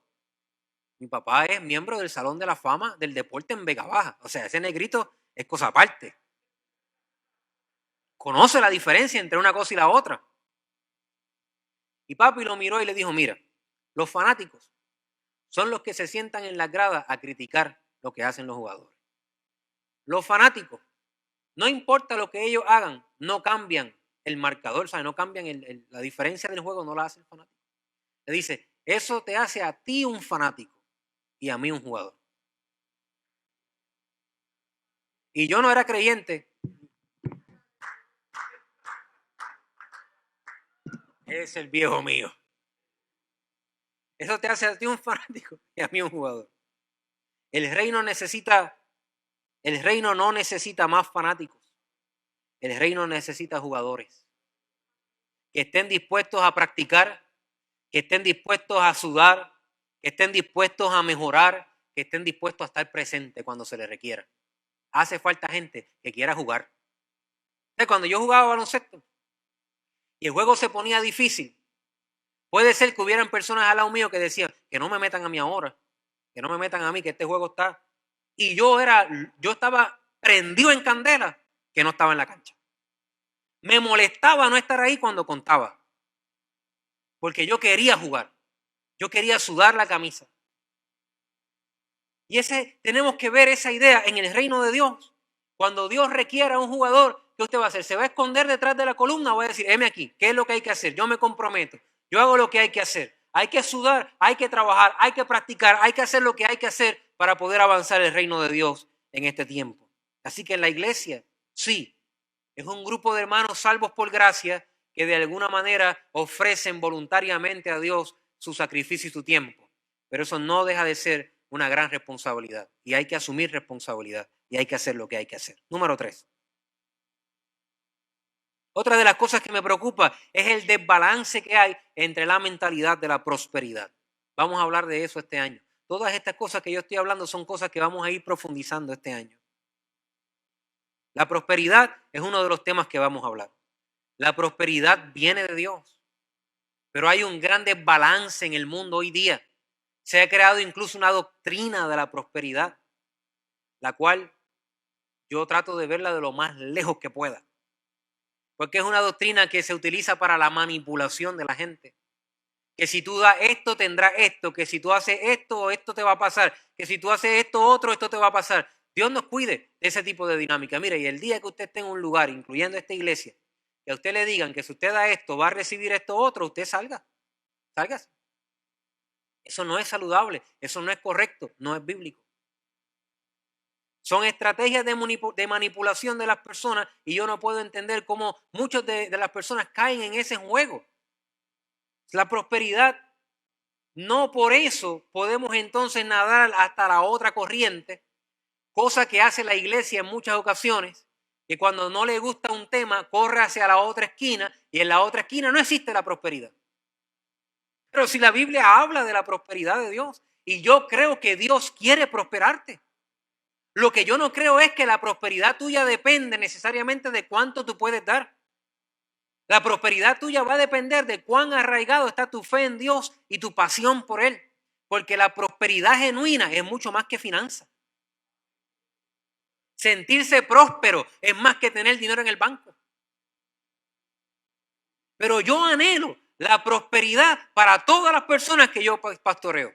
Mi papá es miembro del Salón de la Fama del deporte en Vega Baja. O sea, ese negrito es cosa aparte. Conoce la diferencia entre una cosa y la otra. Y papi lo miró y le dijo, mira, los fanáticos son los que se sientan en las gradas a criticar lo que hacen los jugadores. Los fanáticos, no importa lo que ellos hagan, no cambian el marcador, o sea, no cambian la diferencia del juego, no la hace el fanático. Le dice, eso te hace a ti un fanático y a mí un jugador. Y yo no era creyente. Es el viejo mío. Eso te hace a ti un fanático y a mí un jugador. El reino no necesita más fanáticos. El reino necesita jugadores que estén dispuestos a practicar, que estén dispuestos a sudar, que estén dispuestos a mejorar, que estén dispuestos a estar presentes cuando se les requiera. Hace falta gente que quiera jugar. Cuando yo jugaba baloncesto y el juego se ponía difícil, puede ser que hubieran personas al lado mío que decían que no me metan a mí ahora, que no me metan a mí, que este juego está. Y yo estaba prendido en candela que no estaba en la cancha. Me molestaba no estar ahí cuando contaba, porque yo quería jugar, yo quería sudar la camisa. Y tenemos que ver esa idea en el reino de Dios. Cuando Dios requiera a un jugador, ¿qué usted va a hacer? ¿Se va a esconder detrás de la columna o va a decir, heme aquí, qué es lo que hay que hacer? Yo me comprometo, yo hago lo que hay que hacer. Hay que sudar, hay que trabajar, hay que practicar, hay que hacer lo que hay que hacer para poder avanzar el reino de Dios en este tiempo. Así que en la iglesia, sí, es un grupo de hermanos salvos por gracia que de alguna manera ofrecen voluntariamente a Dios su sacrificio y su tiempo. Pero eso no deja de ser una gran responsabilidad y hay que asumir responsabilidad y hay que hacer lo que hay que hacer. Número 3. Otra de las cosas que me preocupa es el desbalance que hay entre la mentalidad de la prosperidad. Vamos a hablar de eso este año. Todas estas cosas que yo estoy hablando son cosas que vamos a ir profundizando este año. La prosperidad es uno de los temas que vamos a hablar. La prosperidad viene de Dios, pero hay un gran desbalance en el mundo hoy día. Se ha creado incluso una doctrina de la prosperidad, la cual yo trato de verla de lo más lejos que pueda. Porque es una doctrina que se utiliza para la manipulación de la gente. Que si tú das esto, tendrás esto. Que si tú haces esto, esto te va a pasar. Que si tú haces esto, otro, esto te va a pasar. Dios nos cuide de ese tipo de dinámica. Mire, y el día que usted esté en un lugar, incluyendo esta iglesia, que a usted le digan que si usted da esto, va a recibir esto otro, usted salga. Sálgase. Eso no es saludable. Eso no es correcto. No es bíblico. Son estrategias de manipulación de las personas y yo no puedo entender cómo muchas de las personas caen en ese juego. La prosperidad, no por eso podemos entonces nadar hasta la otra corriente, cosa que hace la iglesia en muchas ocasiones, que cuando no le gusta un tema corre hacia la otra esquina y en la otra esquina no existe la prosperidad. Pero si la Biblia habla de la prosperidad de Dios y yo creo que Dios quiere prosperarte. Lo que yo no creo es que la prosperidad tuya depende necesariamente de cuánto tú puedes dar. La prosperidad tuya va a depender de cuán arraigado está tu fe en Dios y tu pasión por Él. Porque la prosperidad genuina es mucho más que finanzas. Sentirse próspero es más que tener dinero en el banco. Pero yo anhelo la prosperidad para todas las personas que yo pastoreo.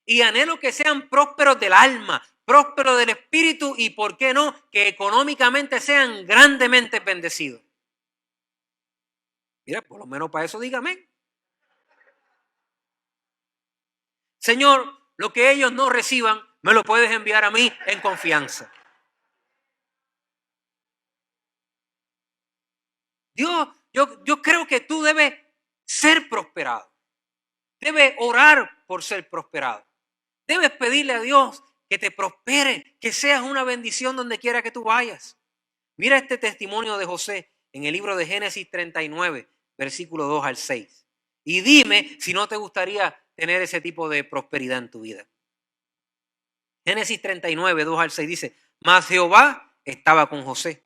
Y anhelo que sean prósperos del alma, prósperos del espíritu y, ¿por qué no?, que económicamente sean grandemente bendecidos. Mira, por lo menos para eso dígame. Señor, lo que ellos no reciban, me lo puedes enviar a mí en confianza. Yo creo que tú debes ser prosperado. Debes orar por ser prosperado. Debes pedirle a Dios que te prospere, que seas una bendición donde quiera que tú vayas. Mira este testimonio de José en el libro de Génesis 39, versículo 2 al 6. Y dime si no te gustaría tener ese tipo de prosperidad en tu vida. Génesis 39, 2 al 6 dice, mas Jehová estaba con José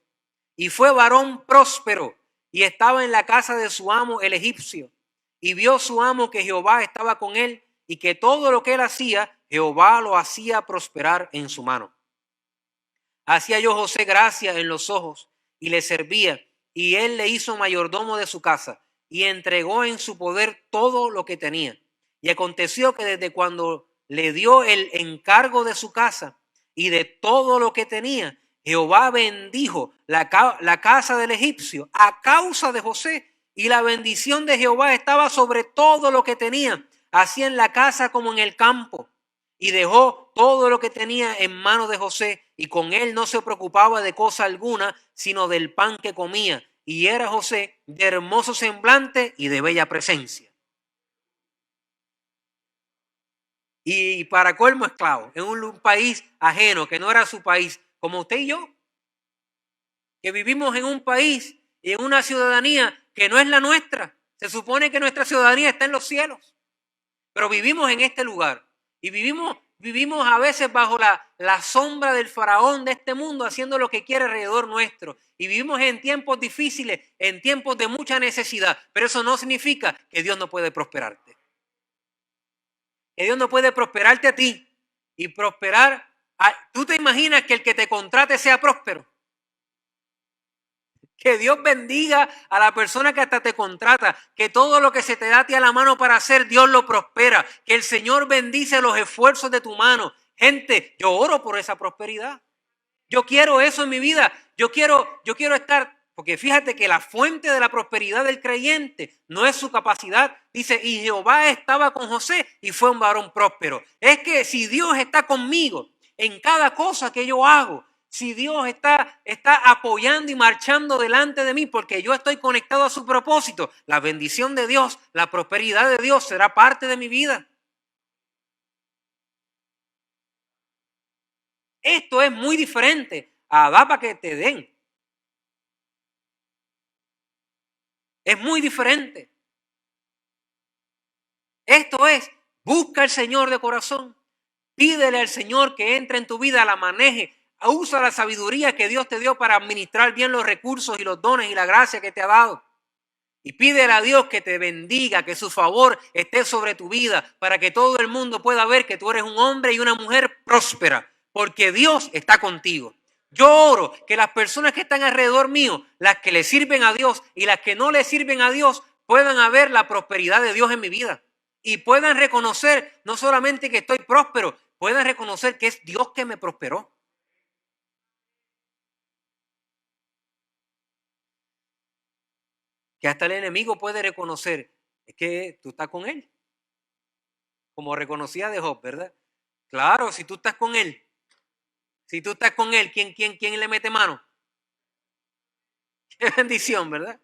y fue varón próspero y estaba en la casa de su amo el egipcio. Y vio su amo que Jehová estaba con él y que todo lo que él hacía, Jehová lo hacía prosperar en su mano. Hacía yo José gracia en los ojos y le servía, y él le hizo mayordomo de su casa y entregó en su poder todo lo que tenía. Y aconteció que desde cuando le dio el encargo de su casa y de todo lo que tenía, Jehová bendijo la casa del egipcio a causa de José, y la bendición de Jehová estaba sobre todo lo que tenía, así en la casa como en el campo. Y dejó todo lo que tenía en manos de José, y con él no se preocupaba de cosa alguna, sino del pan que comía. Y era José de hermoso semblante y de bella presencia. Y para colmo esclavo, en un país ajeno, que no era su país, como usted y yo, que vivimos en un país y en una ciudadanía que no es la nuestra. Se supone que nuestra ciudadanía está en los cielos, pero vivimos en este lugar y vivimos a veces bajo la sombra del faraón de este mundo, haciendo lo que quiere alrededor nuestro. Y vivimos en tiempos difíciles, en tiempos de mucha necesidad, pero eso no significa que Dios no puede prosperarte. Que Dios no puede prosperarte a ti y prosperar. ¿Tú te imaginas que el que te contrate sea próspero? Que Dios bendiga a la persona que hasta te contrata, que todo lo que se te da a ti a la mano para hacer, Dios lo prospera, que el Señor bendice los esfuerzos de tu mano. Gente, yo oro por esa prosperidad. Yo quiero eso en mi vida. Yo quiero estar, porque fíjate que la fuente de la prosperidad del creyente no es su capacidad. Dice, y Jehová estaba con José y fue un varón próspero. Es que si Dios está conmigo en cada cosa que yo hago, Si Dios está apoyando y marchando delante de mí porque yo estoy conectado a su propósito, la bendición de Dios, la prosperidad de Dios será parte de mi vida. Esto es muy diferente a dar para que te den. Es muy diferente. Esto es, busca al Señor de corazón. Pídele al Señor que entre en tu vida, la maneje. Usa la sabiduría que Dios te dio para administrar bien los recursos y los dones y la gracia que te ha dado. Y pídele a Dios que te bendiga, que su favor esté sobre tu vida, para que todo el mundo pueda ver que tú eres un hombre y una mujer próspera, porque Dios está contigo. Yo oro que las personas que están alrededor mío, las que le sirven a Dios y las que no le sirven a Dios, puedan ver la prosperidad de Dios en mi vida y puedan reconocer no solamente que estoy próspero, puedan reconocer que es Dios que me prosperó. Que hasta el enemigo puede reconocer, es que tú estás con él, como reconocía de Job, ¿verdad? Claro, si tú estás con él, ¿quién le mete mano? Qué bendición, ¿verdad?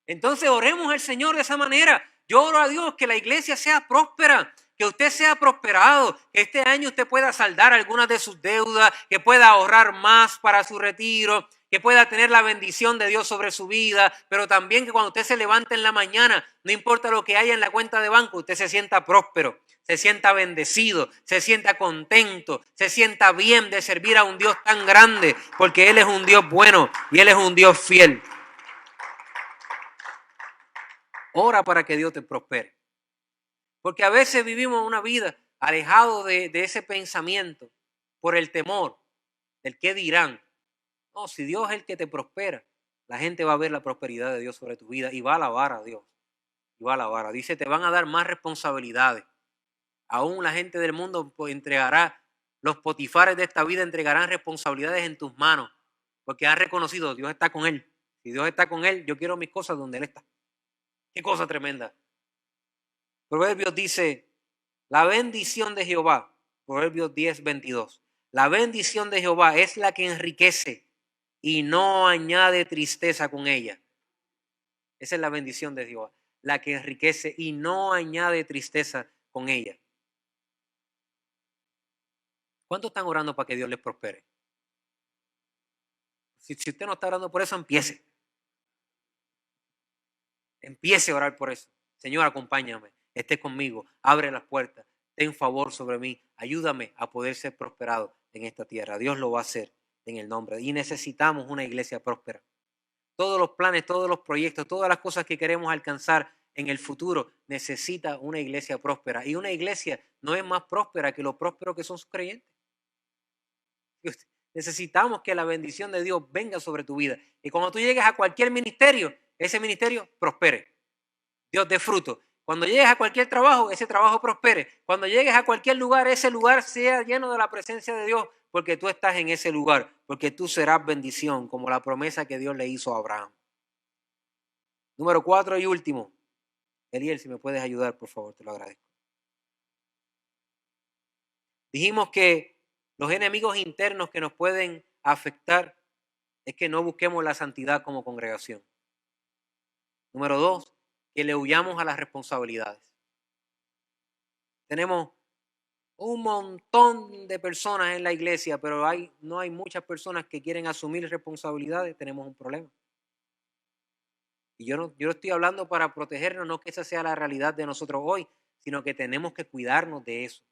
Entonces oremos al Señor de esa manera. Yo oro a Dios que la iglesia sea próspera, que usted sea prosperado, que este año usted pueda saldar algunas de sus deudas, que pueda ahorrar más para su retiro, que pueda tener la bendición de Dios sobre su vida, pero también que cuando usted se levante en la mañana, no importa lo que haya en la cuenta de banco, usted se sienta próspero, se sienta bendecido, se sienta contento, se sienta bien de servir a un Dios tan grande, porque Él es un Dios bueno y Él es un Dios fiel. Ora para que Dios te prospere. Porque a veces vivimos una vida alejado de ese pensamiento por el temor del qué dirán. No, si Dios es el que te prospera, la gente va a ver la prosperidad de Dios sobre tu vida y va a alabar a Dios. Y va a alabar. Dice, te van a dar más responsabilidades. Aún la gente del mundo entregará, los potifares de esta vida entregarán responsabilidades en tus manos. Porque han reconocido, Dios está con él. Si Dios está con él, yo quiero mis cosas donde él está. Qué cosa tremenda. Proverbios dice, la bendición de Jehová, Proverbios 10:22. La bendición de Jehová es la que enriquece y no añade tristeza con ella. Esa es la bendición de Jehová, la que enriquece y no añade tristeza con ella. ¿Cuántos están orando para que Dios les prospere? Si usted no está orando por eso, empiece. Empiece a orar por eso. Señor, acompáñame, esté conmigo, abre las puertas, ten favor sobre mí, ayúdame a poder ser prosperado en esta tierra. Dios lo va a hacer en el nombre. Y necesitamos una iglesia próspera. Todos los planes, todos los proyectos, todas las cosas que queremos alcanzar en el futuro, necesita una iglesia próspera. Y una iglesia no es más próspera que lo próspero que son sus creyentes. Necesitamos que la bendición de Dios venga sobre tu vida. Y cuando tú llegues a cualquier ministerio, ese ministerio prospere. Dios dé fruto. Cuando llegues a cualquier trabajo, ese trabajo prospere. Cuando llegues a cualquier lugar, ese lugar sea lleno de la presencia de Dios, porque tú estás en ese lugar, porque tú serás bendición, como la promesa que Dios le hizo a Abraham. Número 4 y último. Eliel, si me puedes ayudar, por favor, te lo agradezco. Dijimos que los enemigos internos que nos pueden afectar es que no busquemos la santidad como congregación. Número 2, que le huyamos a las responsabilidades. Tenemos un montón de personas en la iglesia, pero no hay muchas personas que quieren asumir responsabilidades. Tenemos un problema. Y yo estoy hablando para protegernos, no que esa sea la realidad de nosotros hoy, sino que tenemos que cuidarnos de eso.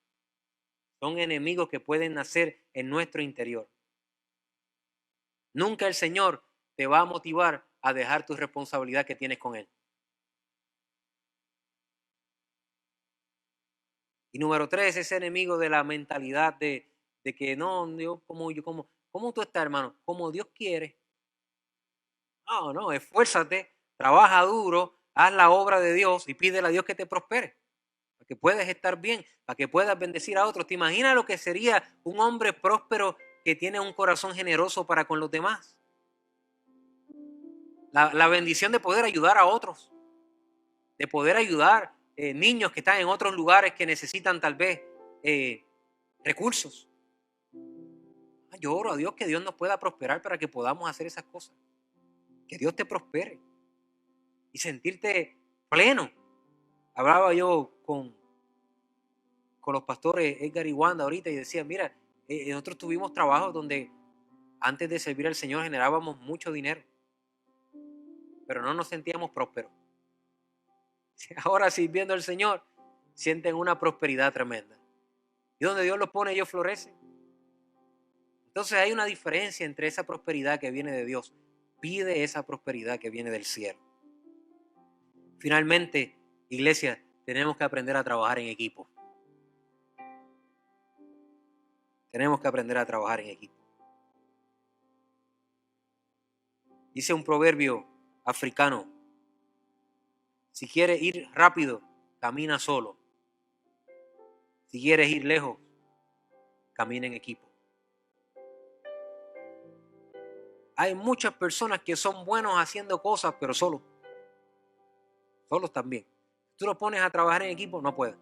Son enemigos que pueden nacer en nuestro interior. Nunca el Señor te va a motivar a dejar tu responsabilidad que tienes con Él. Y número 3, ese enemigo de la mentalidad de que no, Dios, ¿cómo tú estás, hermano? Como Dios quiere. No, esfuérzate, trabaja duro, haz la obra de Dios y pídele a Dios que te prospere, para que puedas estar bien, para que puedas bendecir a otros. ¿Te imaginas lo que sería un hombre próspero que tiene un corazón generoso para con los demás? La bendición de poder ayudar a otros, de poder ayudar niños que están en otros lugares que necesitan tal vez recursos. Yo oro a Dios que Dios nos pueda prosperar para que podamos hacer esas cosas. Que Dios te prospere y sentirte pleno. Hablaba yo con los pastores Edgar y Wanda ahorita y decía, mira, nosotros tuvimos trabajos donde antes de servir al Señor generábamos mucho dinero, pero no nos sentíamos prósperos. Ahora sirviendo al Señor sienten una prosperidad tremenda. Y donde Dios los pone, ellos florecen. Entonces hay una diferencia entre esa prosperidad que viene de Dios. Pide esa prosperidad que viene del cielo. Finalmente, iglesia, tenemos que aprender a trabajar en equipo. Tenemos que aprender a trabajar en equipo. Dice un proverbio africano, si quieres ir rápido, camina solo. Si quieres ir lejos, camina en equipo. Hay muchas personas que son buenos haciendo cosas, pero solos. Solos también. Tú los pones a trabajar en equipo, no pueden.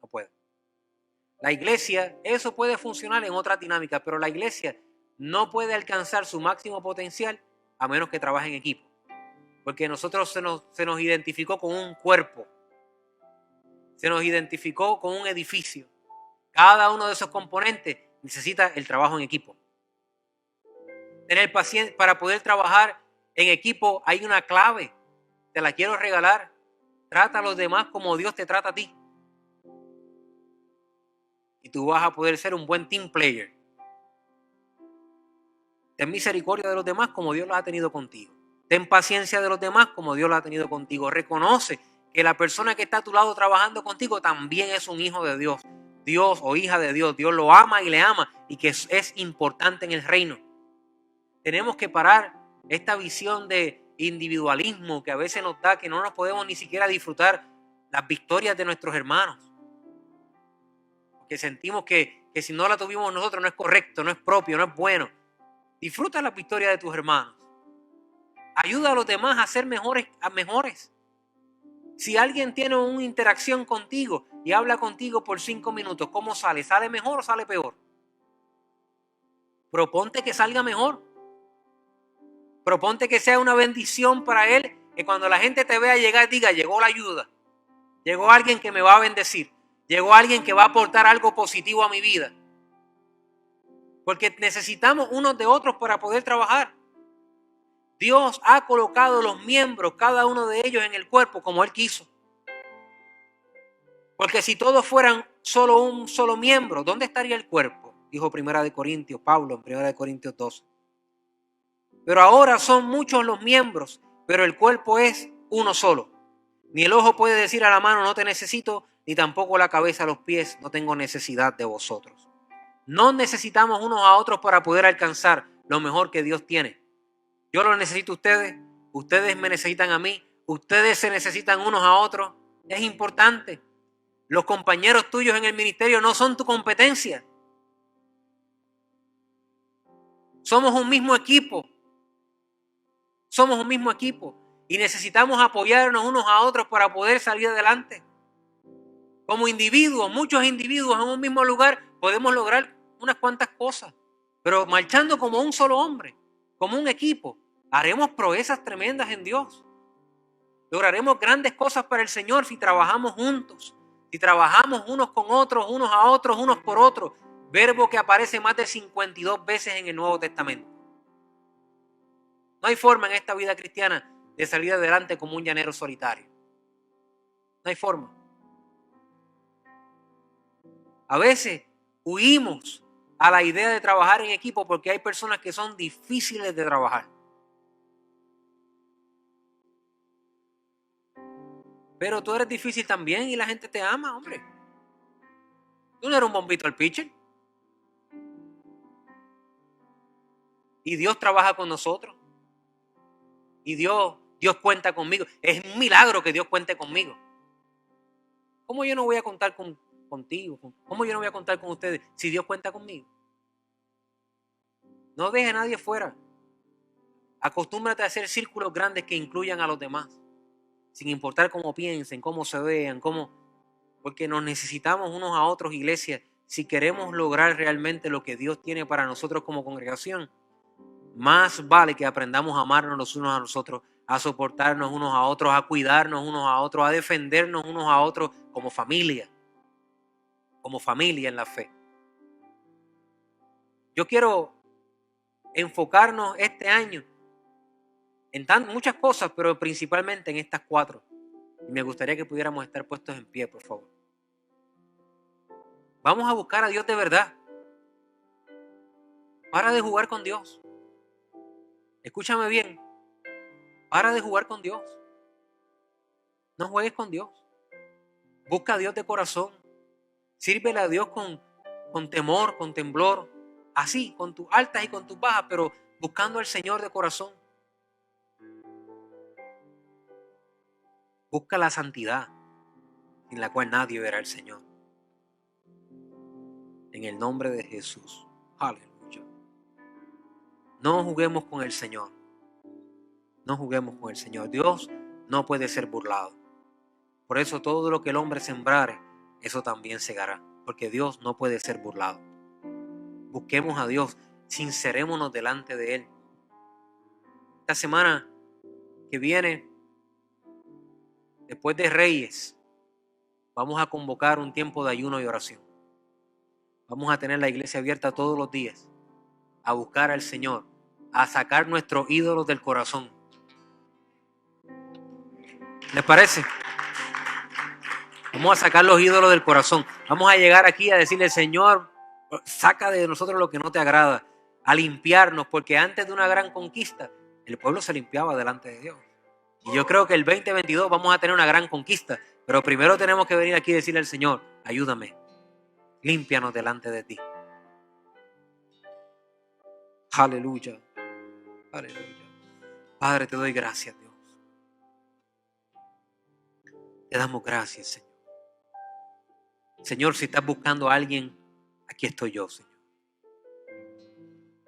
No pueden. La iglesia, eso puede funcionar en otras dinámicas, pero la iglesia no puede alcanzar su máximo potencial a menos que trabaje en equipo. Porque nosotros se nos identificó con un cuerpo. Se nos identificó con un edificio. Cada uno de esos componentes necesita el trabajo en equipo. Tener paciencia para poder trabajar en equipo hay una clave. Te la quiero regalar. Trata a los demás como Dios te trata a ti. Y tú vas a poder ser un buen team player. Ten misericordia de los demás como Dios lo ha tenido contigo. Ten paciencia de los demás como Dios lo ha tenido contigo. Reconoce que la persona que está a tu lado trabajando contigo también es un hijo de Dios. Dios o hija de Dios. Dios lo ama y le ama y que es importante en el reino. Tenemos que parar esta visión de individualismo que a veces nos da que no nos podemos ni siquiera disfrutar las victorias de nuestros hermanos. Que sentimos que si no la tuvimos nosotros no es correcto, no es propio, no es bueno. Disfruta la victoria de tus hermanos. Ayuda a los demás a ser mejores. Si alguien tiene una interacción contigo y habla contigo por 5 minutos, ¿cómo sale? ¿Sale mejor o sale peor? Proponte que salga mejor. Proponte que sea una bendición para él, que cuando la gente te vea llegar diga, llegó la ayuda. Llegó alguien que me va a bendecir. Llegó alguien que va a aportar algo positivo a mi vida. Porque necesitamos unos de otros para poder trabajar. Dios ha colocado los miembros, cada uno de ellos en el cuerpo como Él quiso. Porque si todos fueran solo un solo miembro, ¿dónde estaría el cuerpo? Dijo Pablo en 1 Corintios 12. Pero ahora son muchos los miembros, pero el cuerpo es uno solo. Ni el ojo puede decir a la mano, no te necesito, ni tampoco la cabeza a los pies, no tengo necesidad de vosotros. No necesitamos unos a otros para poder alcanzar lo mejor que Dios tiene. Yo lo necesito a ustedes, ustedes me necesitan a mí, ustedes se necesitan unos a otros. Es importante. Los compañeros tuyos en el ministerio no son tu competencia. Somos un mismo equipo. Somos un mismo equipo y necesitamos apoyarnos unos a otros para poder salir adelante. Como individuos, muchos individuos en un mismo lugar podemos lograr unas cuantas cosas, pero marchando como un solo hombre, como un equipo, haremos proezas tremendas en Dios. Lograremos grandes cosas para el Señor si trabajamos juntos, si trabajamos unos con otros, unos a otros, unos por otros. Verbo que aparece más de 52 veces en el Nuevo Testamento. No hay forma en esta vida cristiana de salir adelante como un llanero solitario. No hay forma. A veces huimos a la idea de trabajar en equipo porque hay personas que son difíciles de trabajar. Pero tú eres difícil también y la gente te ama, hombre. Tú no eres un bombito al pitcher. Y Dios trabaja con nosotros. Y Dios cuenta conmigo. Es un milagro que Dios cuente conmigo. ¿Cómo yo no voy a contar contigo? ¿Cómo yo no voy a contar con ustedes si Dios cuenta conmigo? No deje a nadie fuera. Acostúmbrate a hacer círculos grandes que incluyan a los demás. Sin importar cómo piensen, cómo se vean, porque nos necesitamos unos a otros, iglesia. si queremos lograr realmente lo que Dios tiene para nosotros como congregación, más vale que aprendamos a amarnos los unos a los otros, a soportarnos unos a otros, a cuidarnos unos a otros, a defendernos unos a otros como familia en la fe. Yo quiero enfocarnos este año en muchas cosas, pero principalmente en estas 4. Y me gustaría que pudiéramos estar puestos en pie, por favor. Vamos a buscar a Dios de verdad. Para de jugar con Dios. Escúchame bien. Para de jugar con Dios. No juegues con Dios. Busca a Dios de corazón. Sírvele a Dios con temor, con temblor. Así, con tus altas y con tus bajas, pero buscando al Señor de corazón. Busca la santidad, sin la cual nadie verá al Señor. En el nombre de Jesús. Aleluya. No juguemos con el Señor. No juguemos con el Señor. Dios no puede ser burlado. Por eso todo lo que el hombre sembrare, eso también segará. Porque Dios no puede ser burlado. Busquemos a Dios. Sincerémonos delante de Él. Esta semana que viene, después de Reyes, vamos a convocar un tiempo de ayuno y oración. Vamos a tener la iglesia abierta todos los días a buscar al Señor, a sacar nuestros ídolos del corazón. ¿Les parece? Vamos a sacar los ídolos del corazón. Vamos a llegar aquí a decirle, Señor, saca de nosotros lo que no te agrada, a limpiarnos, porque antes de una gran conquista, el pueblo se limpiaba delante de Dios. Y yo creo que el 2022 vamos a tener una gran conquista, pero primero tenemos que venir aquí y decirle al Señor, ayúdame, límpianos delante de ti. Aleluya, aleluya. Padre, te doy gracias, Dios. Te damos gracias, Señor. Señor, si estás buscando a alguien, aquí estoy yo, Señor.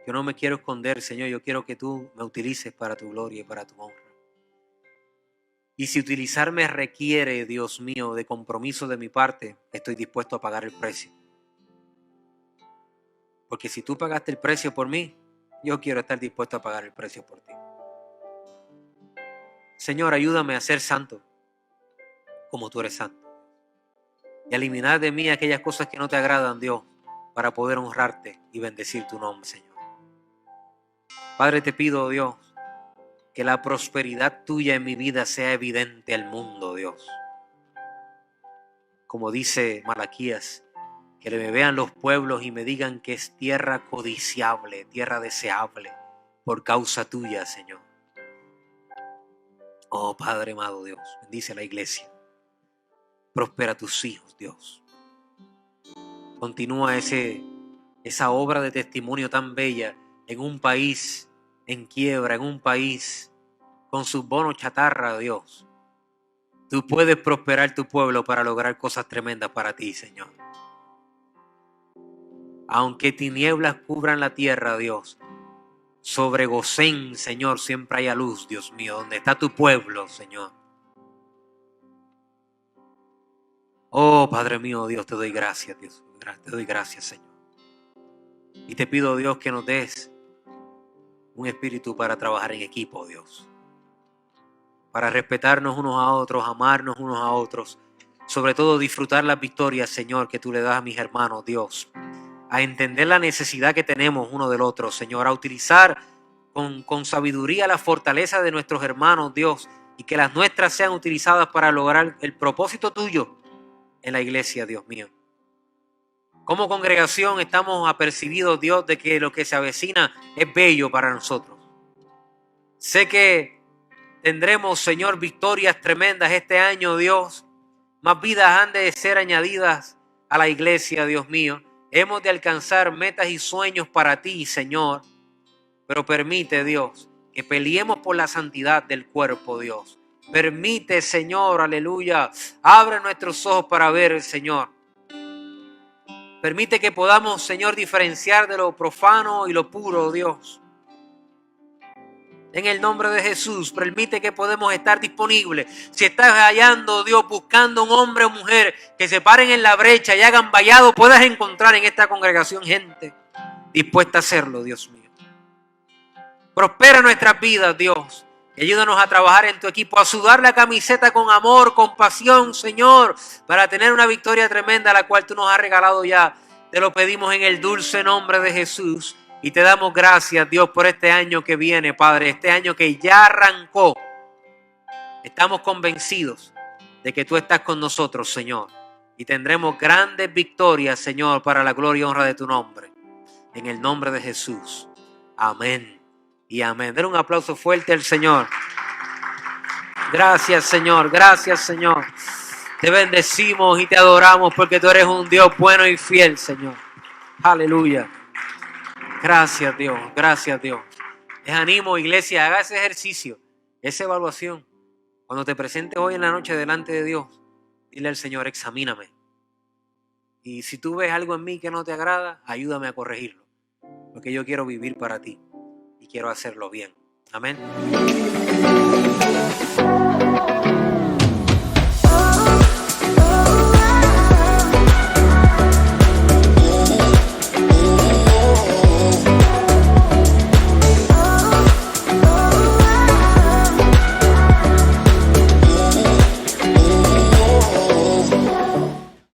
Yo no me quiero esconder, Señor. Yo quiero que tú me utilices para tu gloria y para tu honra. Y si utilizarme requiere, Dios mío, de compromiso de mi parte, estoy dispuesto a pagar el precio. Porque si tú pagaste el precio por mí, yo quiero estar dispuesto a pagar el precio por ti. Señor, ayúdame a ser santo como tú eres santo. Y a eliminar de mí aquellas cosas que no te agradan, Dios, para poder honrarte y bendecir tu nombre, Señor. Padre, te pido, Dios, que la prosperidad tuya en mi vida sea evidente al mundo, Dios. Como dice Malaquías, que me vean los pueblos y me digan que es tierra codiciable, tierra deseable, por causa tuya, Señor. Oh, Padre amado Dios, bendice a la iglesia. Prospera a tus hijos, Dios. Continúa esa obra de testimonio tan bella en un país en quiebra, en un país con sus bonos chatarra, Dios. Tú puedes prosperar tu pueblo para lograr cosas tremendas para ti, Señor. Aunque tinieblas cubran la tierra, Dios, sobre Gosén, Señor, siempre haya luz, Dios mío, donde está tu pueblo, Señor. Oh, Padre mío, Dios, te doy gracias, Dios. Te doy gracias, Señor. Y te pido, Dios, que nos des un espíritu para trabajar en equipo, Dios. Para respetarnos unos a otros, amarnos unos a otros. Sobre todo disfrutar las victorias, Señor, que tú le das a mis hermanos, Dios. A entender la necesidad que tenemos uno del otro, Señor. A utilizar con sabiduría la fortaleza de nuestros hermanos, Dios. Y que las nuestras sean utilizadas para lograr el propósito tuyo en la iglesia, Dios mío. Como congregación estamos apercibidos, Dios, de que lo que se avecina es bello para nosotros. Sé que tendremos, Señor, victorias tremendas este año, Dios. Más vidas han de ser añadidas a la iglesia, Dios mío. Hemos de alcanzar metas y sueños para ti, Señor. Pero permite, Dios, que peleemos por la santidad del cuerpo, Dios. Permite, Señor, aleluya. Abre nuestros ojos para ver, Señor. Permite que podamos, Señor, diferenciar de lo profano y lo puro, Dios. En el nombre de Jesús, permite que podamos estar disponibles. Si estás hallando, Dios, buscando un hombre o mujer que se paren en la brecha y hagan vallado, puedas encontrar en esta congregación gente dispuesta a hacerlo, Dios mío. Prospera nuestras vidas, Dios. Y ayúdanos a trabajar en tu equipo, a sudar la camiseta con amor, con pasión, Señor, para tener una victoria tremenda, la cual tú nos has regalado ya. Te lo pedimos en el dulce nombre de Jesús. Y te damos gracias, Dios, por este año que viene, Padre, este año que ya arrancó. Estamos convencidos de que tú estás con nosotros, Señor. Y tendremos grandes victorias, Señor, para la gloria y honra de tu nombre. En el nombre de Jesús. Amén. Y amén. Den un aplauso fuerte al Señor. Gracias, Señor. Gracias, Señor. Te bendecimos y te adoramos porque tú eres un Dios bueno y fiel, Señor. Aleluya. Gracias, Dios. Gracias, Dios. Les animo, iglesia, haga ese ejercicio, esa evaluación. Cuando te presentes hoy en la noche delante de Dios, dile al Señor, examíname. Y si tú ves algo en mí que no te agrada, ayúdame a corregirlo. Porque yo quiero vivir para ti. Y quiero hacerlo bien. Amén.